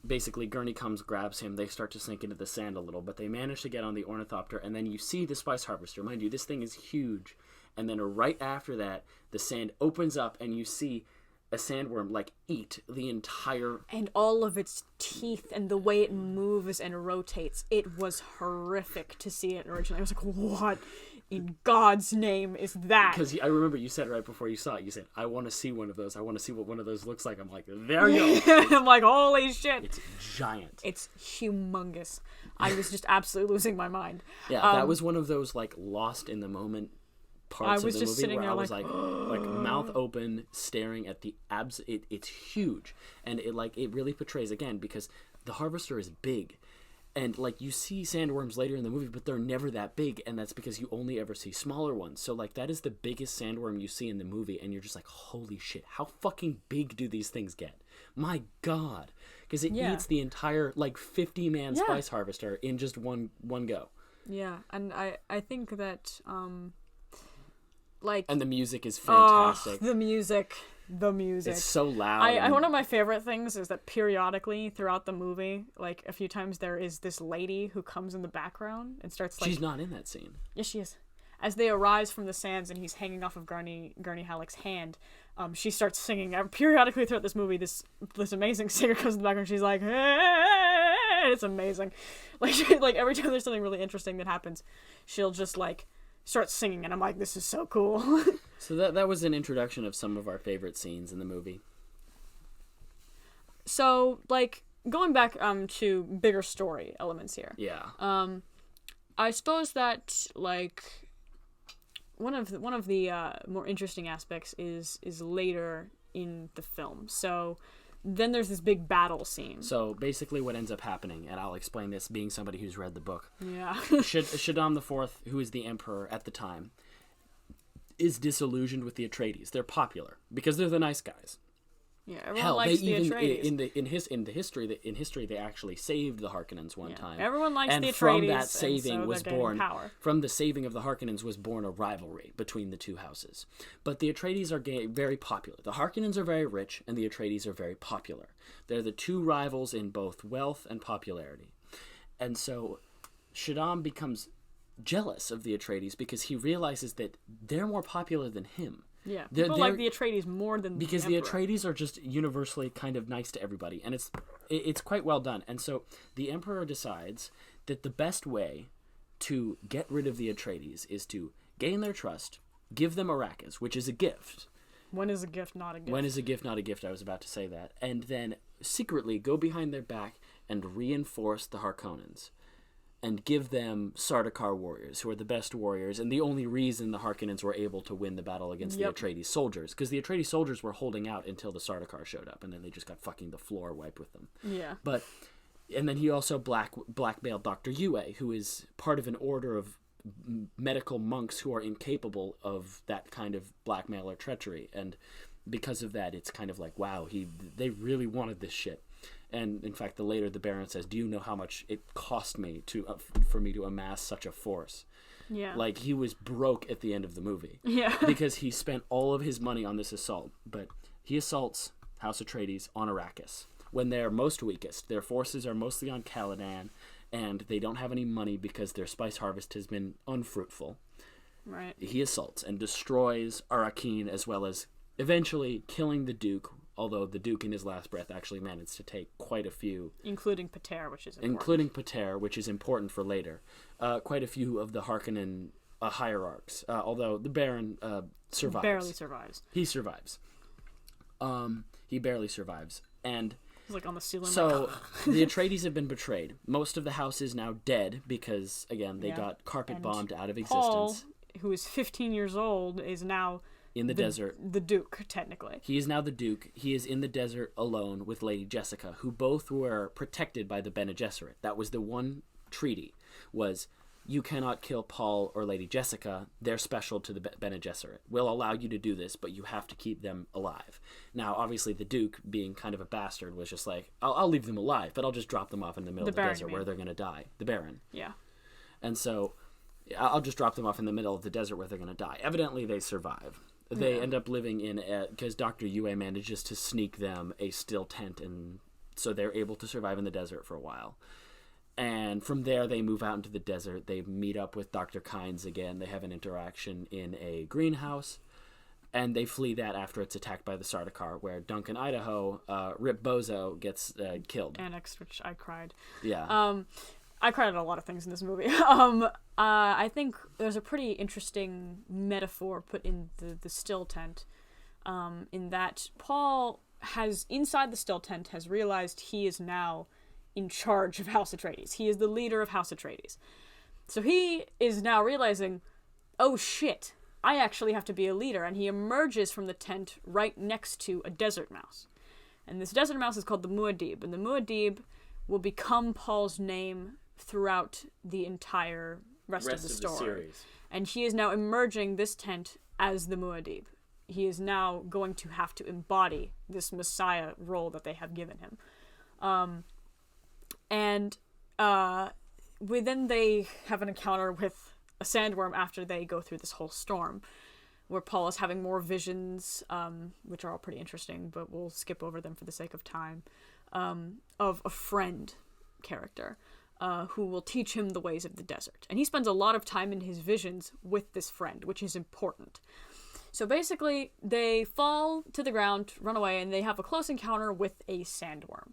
basically Gurney comes, grabs him. They start to sink into the sand a little, but they manage to get on the ornithopter, and then you see the spice harvester. Mind you, this thing is huge. And then right after that, the sand opens up, and you see a sandworm eat the entire, and all of its teeth and the way it moves and rotates. It was horrific to see it originally. I was like, what in God's name is that? Because I remember you said right before you saw it, you said, "I want to see one of those. I want to see what one of those looks like." I'm like, there you go. I'm like, holy shit. It's giant. It's humongous. I was just absolutely losing my mind. Yeah, that was one of those lost in the moment parts of the movie where I was like mouth open, staring at the it's huge, and it really portrays, again, because the harvester is big, and you see sandworms later in the movie, but they're never that big, and that's because you only ever see smaller ones. So that is the biggest sandworm you see in the movie, and you're just like, holy shit, how fucking big do these things get? My God, because it eats the entire 50-man spice harvester in just one go. Yeah, and I think that and the music is fantastic. The music. It's so loud. One of my favorite things is that periodically throughout the movie, a few times, there is this lady who comes in the background and starts She's not in that scene. Yes, she is. As they arise from the sands and he's hanging off of Gurney Halleck's hand, she starts singing. Periodically throughout this movie, this amazing singer comes in the background. She's like, hey! It's amazing. Every time there's something really interesting that happens, she'll just start singing, and I'm like, this is so cool. So that was an introduction of some of our favorite scenes in the movie. So, going back to bigger story elements here. Yeah. I suppose that one of the more interesting aspects is later in the film. So then there's this big battle scene. So basically what ends up happening, and I'll explain this being somebody who's read the book. Yeah. Shaddam IV, who is the emperor at the time, is disillusioned with the Atreides. They're popular because they're the nice guys. Yeah, everyone likes the Atreides. In history they actually saved the Harkonnens one time. Everyone likes the Atreides, from that saving was born power. From the saving of the Harkonnens was born a rivalry between the two houses. But the Atreides are very popular. The Harkonnens are very rich, and the Atreides are very popular. They're the two rivals in both wealth and popularity. And so Shaddam becomes jealous of the Atreides because he realizes that they're more popular than him. Yeah, people like the Atreides more than because the Emperor. The Atreides are just universally kind of nice to everybody, and it's quite well done. And so the Emperor decides that the best way to get rid of the Atreides is to gain their trust, give them Arrakis, which is a gift. When is a gift not a gift? When is a gift not a gift? I was about to say that. And then secretly go behind their back and reinforce the Harkonnens. And give them Sardaukar warriors, who are the best warriors, and the only reason the Harkonnens were able to win the battle against the Atreides soldiers, because the Atreides soldiers were holding out until the Sardaukar showed up, and then they just got fucking the floor wiped with them. Yeah. And then he also blackmailed Dr. Yue, who is part of an order of medical monks who are incapable of that kind of blackmail or treachery, and because of that, it's kind of like, wow, they really wanted this shit. And in fact, the Baron says, "Do you know how much it cost me for me to amass such a force?" Yeah. He was broke at the end of the movie. Yeah. Because he spent all of his money on this assault. But he assaults House Atreides on Arrakis when they're most weakest. Their forces are mostly on Caladan, and they don't have any money because their spice harvest has been unfruitful. Right. He assaults and destroys Arrakeen, as well as eventually killing the Duke. Although the Duke in his last breath actually managed to take quite a few... Including Pater, which is important. Including Pater, which is important for later. Quite a few of the Harkonnen hierarchs. Although the Baron survives. Barely survives. He survives. He barely survives. And He's like on the ceiling. so the Atreides have been betrayed. Most of the house is now dead because, again, they got carpet bombed out of existence. Paul, who is 15 years old, is now in the desert. The Duke, technically. He is now the Duke. He is in the desert alone with Lady Jessica, who both were protected by the Bene Gesserit. That was the one treaty, was you cannot kill Paul or Lady Jessica. They're special to the Bene Gesserit. We'll allow you to do this, but you have to keep them alive. Now, obviously, the Duke, being kind of a bastard, was just like, I'll leave them alive, but I'll just drop them off in the middle of the desert where they're going to die. The Baron. Yeah. And so I'll just drop them off in the middle of the desert where they're going to die. Evidently, they survive. They end up living in because Dr. Yue manages to sneak them a still tent, and so they're able to survive in the desert for a while. And from there, they move out into the desert. They meet up with Dr. Kynes again. They have an interaction in a greenhouse, and they flee that after it's attacked by the Sardaukar, where Duncan Idaho, Rip Bozo, gets killed. Annexed, which I cried. Yeah. I cried at a lot of things in this movie. I think there's a pretty interesting metaphor put in the still tent, in that Paul has, inside the still tent, has realized he is now in charge of House Atreides. He is the leader of House Atreides. So he is now realizing, oh shit, I actually have to be a leader, and he emerges from the tent right next to a desert mouse. And this desert mouse is called the Muad'Dib, and the Muad'Dib will become Paul's name throughout the entire rest of the story. Series. And he is now emerging this tent as the Muad'Dib. He is now going to have to embody this messiah role that they have given him. And then they have an encounter with a sandworm after they go through this whole storm, where Paul is having more visions, which are all pretty interesting, but we'll skip over them for the sake of time, of a friend character who will teach him the ways of the desert. And he spends a lot of time in his visions with this friend, which is important. So basically, they fall to the ground, run away, and they have a close encounter with a sandworm,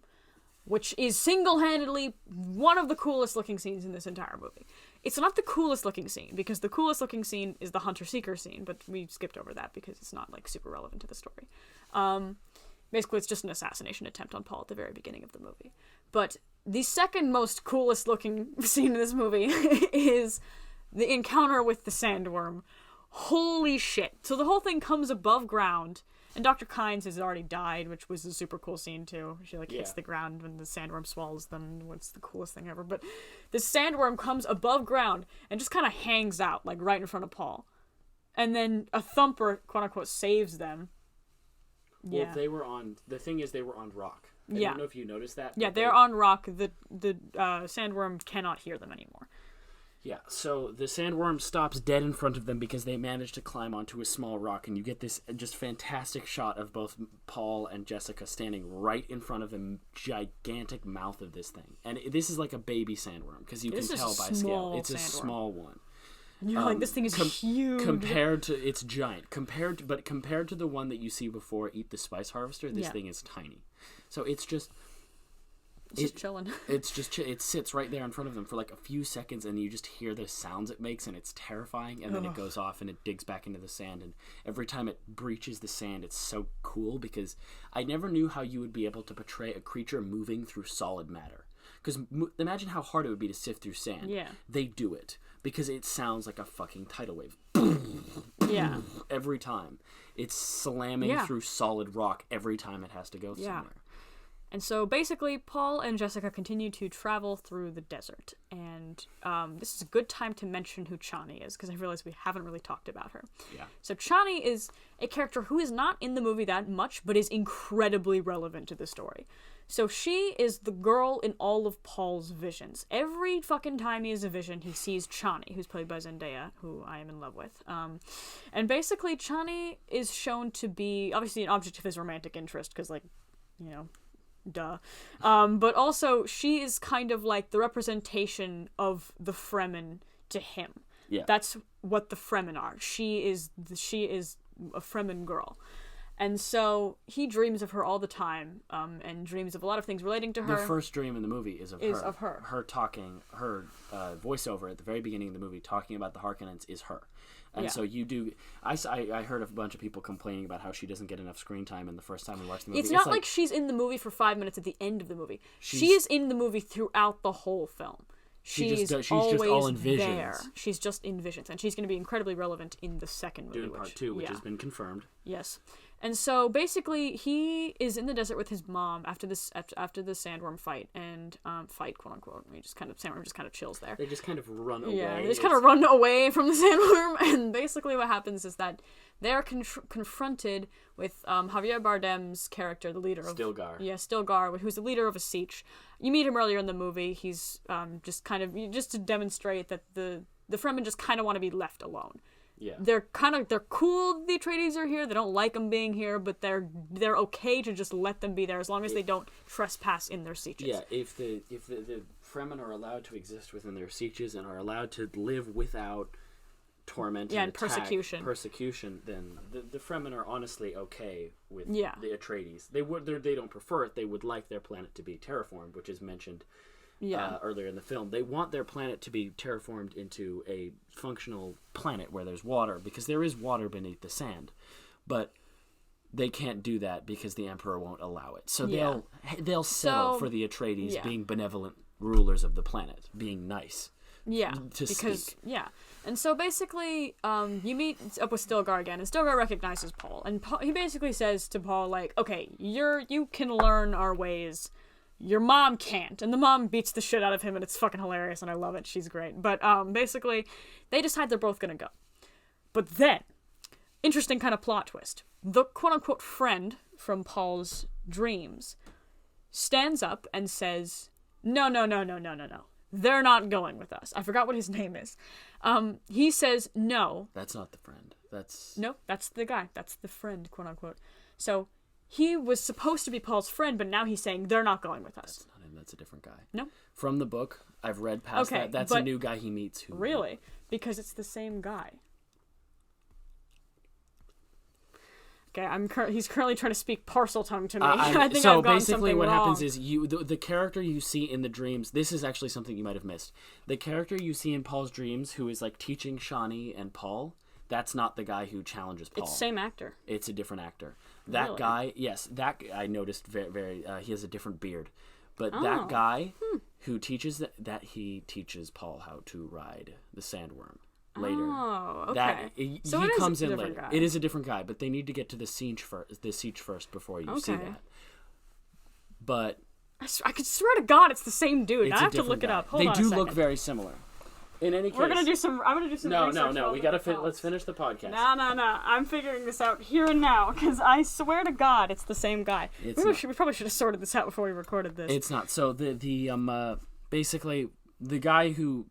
which is single-handedly one of the coolest-looking scenes in this entire movie. It's not the coolest-looking scene, because the coolest-looking scene is the Hunter-Seeker scene, but we skipped over that because it's not, like, super relevant to the story. Basically, it's just an assassination attempt on Paul at the very beginning of the movie. But the second most coolest-looking scene in this movie is the encounter with the sandworm. Holy shit. So the whole thing comes above ground, and Dr. Kynes has already died, which was a super cool scene, too. She, hits the ground when the sandworm swallows them. What's the coolest thing ever? But the sandworm comes above ground and just kind of hangs out, right in front of Paul. And then a thumper, quote-unquote, saves them. Well, the thing is, they were on rock. I don't know if you noticed that. Yeah, they're on rock. The sandworm cannot hear them anymore. Yeah, so the sandworm stops dead in front of them because they managed to climb onto a small rock, and you get this just fantastic shot of both Paul and Jessica standing right in front of the gigantic mouth of this thing. And this is like a baby sandworm, because you can tell by scale. It's a small one. And you're this thing is huge. It's giant. Compared to the one that you see before Eat the Spice Harvester, this thing is tiny. So it's just... It's just chilling. It sits right there in front of them for a few seconds, and you just hear the sounds it makes, and it's terrifying. And then it goes off and it digs back into the sand. And every time it breaches the sand, it's so cool, because I never knew how you would be able to portray a creature moving through solid matter. Because imagine how hard it would be to sift through sand. Yeah. They do it because it sounds like a fucking tidal wave. Yeah. Every time. It's slamming through solid rock every time it has to go somewhere. And so basically, Paul and Jessica continue to travel through the desert. And this is a good time to mention who Chani is, because I realize we haven't really talked about her. Yeah. So Chani is a character who is not in the movie that much, but is incredibly relevant to the story. So she is the girl in all of Paul's visions. Every fucking time he has a vision, he sees Chani, who's played by Zendaya, who I am in love with. And basically, Chani is shown to be, obviously, an object of his romantic interest, because, duh. But also, she is kind of like the representation of the Fremen to him. Yeah. That's what the Fremen are. She is a Fremen girl. And so he dreams of her all the time, and dreams of a lot of things relating to her. The first dream in the movie is of her. Her talking, her voiceover at the very beginning of the movie talking about the Harkonnens is her. And so you do... I heard of a bunch of people complaining about how she doesn't get enough screen time in the first time we watched the movie. It's not like she's in the movie for 5 minutes at the end of the movie. She is in the movie throughout the whole film. She's just all in visions. There. She's just in visions. And she's going to be incredibly relevant in the second movie. Dune Part 2, which has been confirmed. Yes. And so basically, he is in the desert with his mom after the sandworm fight, and fight, quote unquote. Sandworm just kind of chills there. They just kind of run away. Yeah, they just kind of run away from the sandworm, and basically what happens is that they're confronted with Javier Bardem's character, the leader of Stilgar. Yeah, Stilgar, who's the leader of a siege. You meet him earlier in the movie. He's just to demonstrate that the Fremen just kind of want to be left alone. Yeah. They're cool the Atreides are here. They don't like them being here, but they're okay to just let them be there as long as they don't trespass in their sieges. Yeah, if the Fremen are allowed to exist within their sieges and are allowed to live without torment and attack, persecution, then the Fremen are honestly okay with the Atreides. They don't prefer it. They would like their planet to be terraformed, which is mentioned earlier in the film. They want their planet to be terraformed into a functional planet where there's water, because there is water beneath the sand, but they can't do that because the Emperor won't allow it. So they'll settle for the Atreides being benevolent rulers of the planet, being nice. Yeah, and so basically, you meet up with Stilgar again, and Stilgar recognizes Paul, and he basically says to Paul, like, okay, you can learn our ways. Your mom can't. And the mom beats the shit out of him, and it's fucking hilarious, and I love it. She's great. But basically, they decide they're both gonna go. But then, interesting kind of plot twist. The quote-unquote friend from Paul's dreams stands up and says, no. They're not going with us. I forgot what his name is. He says, no. That's not the friend. No, that's the guy. That's the friend, quote-unquote. So... he was supposed to be Paul's friend, but now he's saying they're not going with us. That's not him. That's a different guy. No. From the book, I've read past that. That's a new guy he meets. Really? Because it's the same guy. Okay, he's currently trying to speak parcel tongue to me. I think so I've gotten basically what wrong. happens is the character you see in the dreams, this is actually something you might have missed. The character you see in Paul's dreams who is like teaching Shani and Paul, that's not the guy who challenges Paul. It's the same actor. It's a different actor. That guy, yes, that I noticed very he has a different beard. But that guy who teaches that he teaches Paul how to ride the sandworm later. Oh, okay. That he comes in later. Guy. It is a different guy, but they need to get to the siege first before you see that. But I could swear to God it's the same dude. I have to look it up. Hold on a second. They do look very similar. In any case, I'm gonna do some. No. We gotta let's finish the podcast. No. I'm figuring this out here and now, because I swear to God, it's the same guy. We probably should have sorted this out before we recorded this. It's not. So the basically the guy who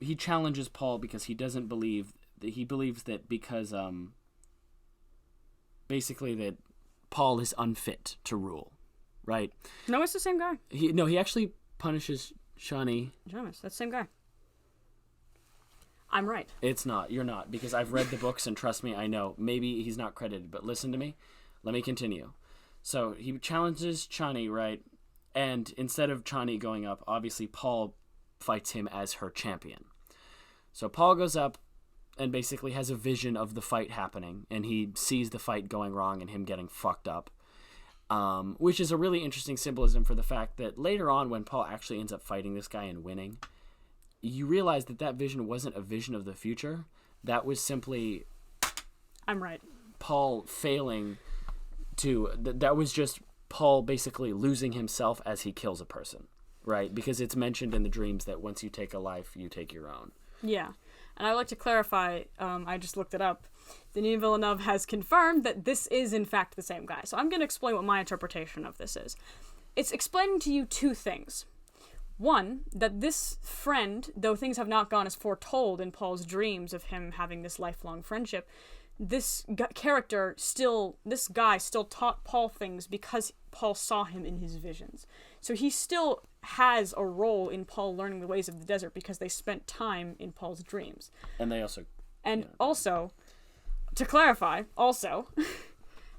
he challenges Paul because he doesn't believe he believes that because basically that Paul is unfit to rule, right? No, it's the same guy. He actually punishes Shani. That's the same guy. I'm right. It's not. You're not, because I've read the books, and trust me, I know. Maybe he's not credited, but listen to me. Let me continue. So he challenges Chani, right? And instead of Chani going up, obviously Paul fights him as her champion. So Paul goes up and basically has a vision of the fight happening, and he sees the fight going wrong and him getting fucked up, which is a really interesting symbolism for the fact that later on when Paul actually ends up fighting this guy and winning, you realize that vision wasn't a vision of the future. That was simply... I'm right. Paul failing to... That was just Paul basically losing himself as he kills a person, right? Because it's mentioned in the dreams that once you take a life, you take your own. Yeah. And I would like to clarify, I just looked it up. Denis Villeneuve has confirmed that this is in fact the same guy. So I'm going to explain what my interpretation of this is. It's explaining to you two things. One, that this friend, though things have not gone as foretold in Paul's dreams of him having this lifelong friendship, this guy still taught Paul things because Paul saw him in his visions. So he still has a role in Paul learning the ways of the desert because they spent time in Paul's dreams. And they also... And also, to clarify,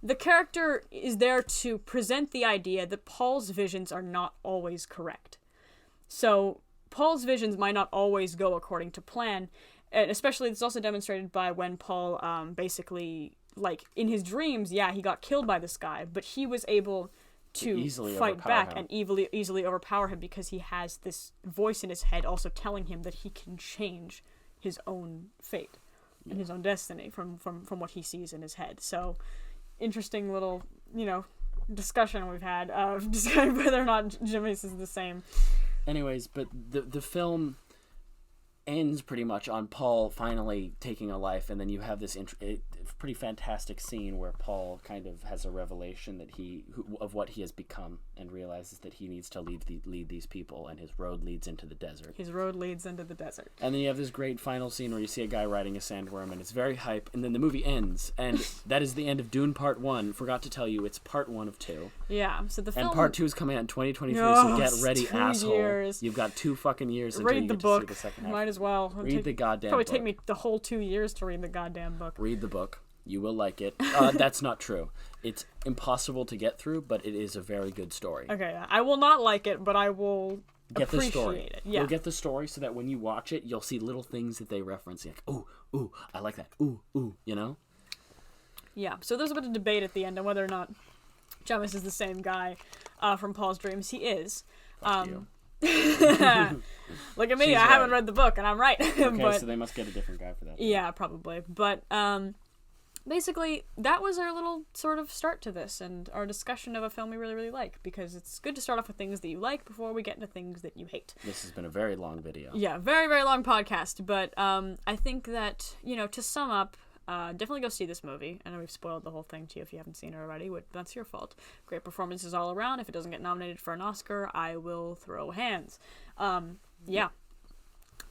the character is there to present the idea that Paul's visions are not always correct. So Paul's visions might not always go according to plan, and especially it's also demonstrated by when Paul basically, like, in his dreams, yeah, he got killed by this guy, but he was able to easily fight back him. and easily overpower him because he has this voice in his head also telling him that he can change his own fate and his own destiny from what he sees in his head. So, interesting little, discussion we've had of deciding whether or not Jimmy's is the same. Anyways, but the film ends pretty much on Paul finally taking a life, and then you have this pretty fantastic scene where Paul kind of has a revelation that of what he has become, and realizes that he needs to lead these people, and his road leads into the desert. And then you have this great final scene where you see a guy riding a sandworm, and it's very hype, and then the movie ends, and that is the end of Dune Part 1. Forgot to tell you, it's Part 1 of 2. Yeah, so the film... And Part 2 is coming out in 2023, so get ready, 2 asshole. years. You've got 2 fucking years until you get to see the second half. Might as well. Read the goddamn book. book. Probably take me the whole 2 years to read the goddamn book. Read the book. You will like it. That's not true. It's impossible to get through, but it is a very good story. Okay, I will not like it, but I will get the story. It. Yeah. You'll get the story so that when you watch it, you'll see little things that they reference. Like, ooh, I like that. Ooh, Yeah, so there's a bit of debate at the end on whether or not Jamis is the same guy from Paul's dreams. He is. Fuck you. Look at me, She's I haven't read the book, and I'm right. Okay, so they must get a different guy for that. Yeah, probably. But basically, that was our little sort of start to this, and our discussion of a film we really, really like, because it's good to start off with things that you like before we get into things that you hate. This has been a very long video. Yeah, very, very long podcast, but I think that, to sum up, definitely go see this movie. I know we've spoiled the whole thing to you if you haven't seen it already, but that's your fault. Great performances all around. If it doesn't get nominated for an Oscar, I will throw hands. Yeah.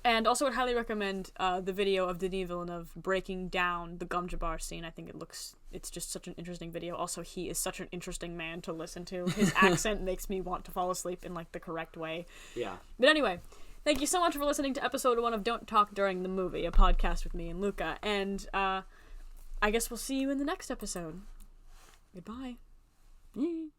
And also would highly recommend the video of Denis Villeneuve breaking down the Gom Jabbar scene. I think it's just such an interesting video. Also, he is such an interesting man to listen to. His accent makes me want to fall asleep in, the correct way. Yeah. But anyway, thank you so much for listening to episode 1 of Don't Talk During the Movie, a podcast with me and Luca. And I guess we'll see you in the next episode. Goodbye. Yee.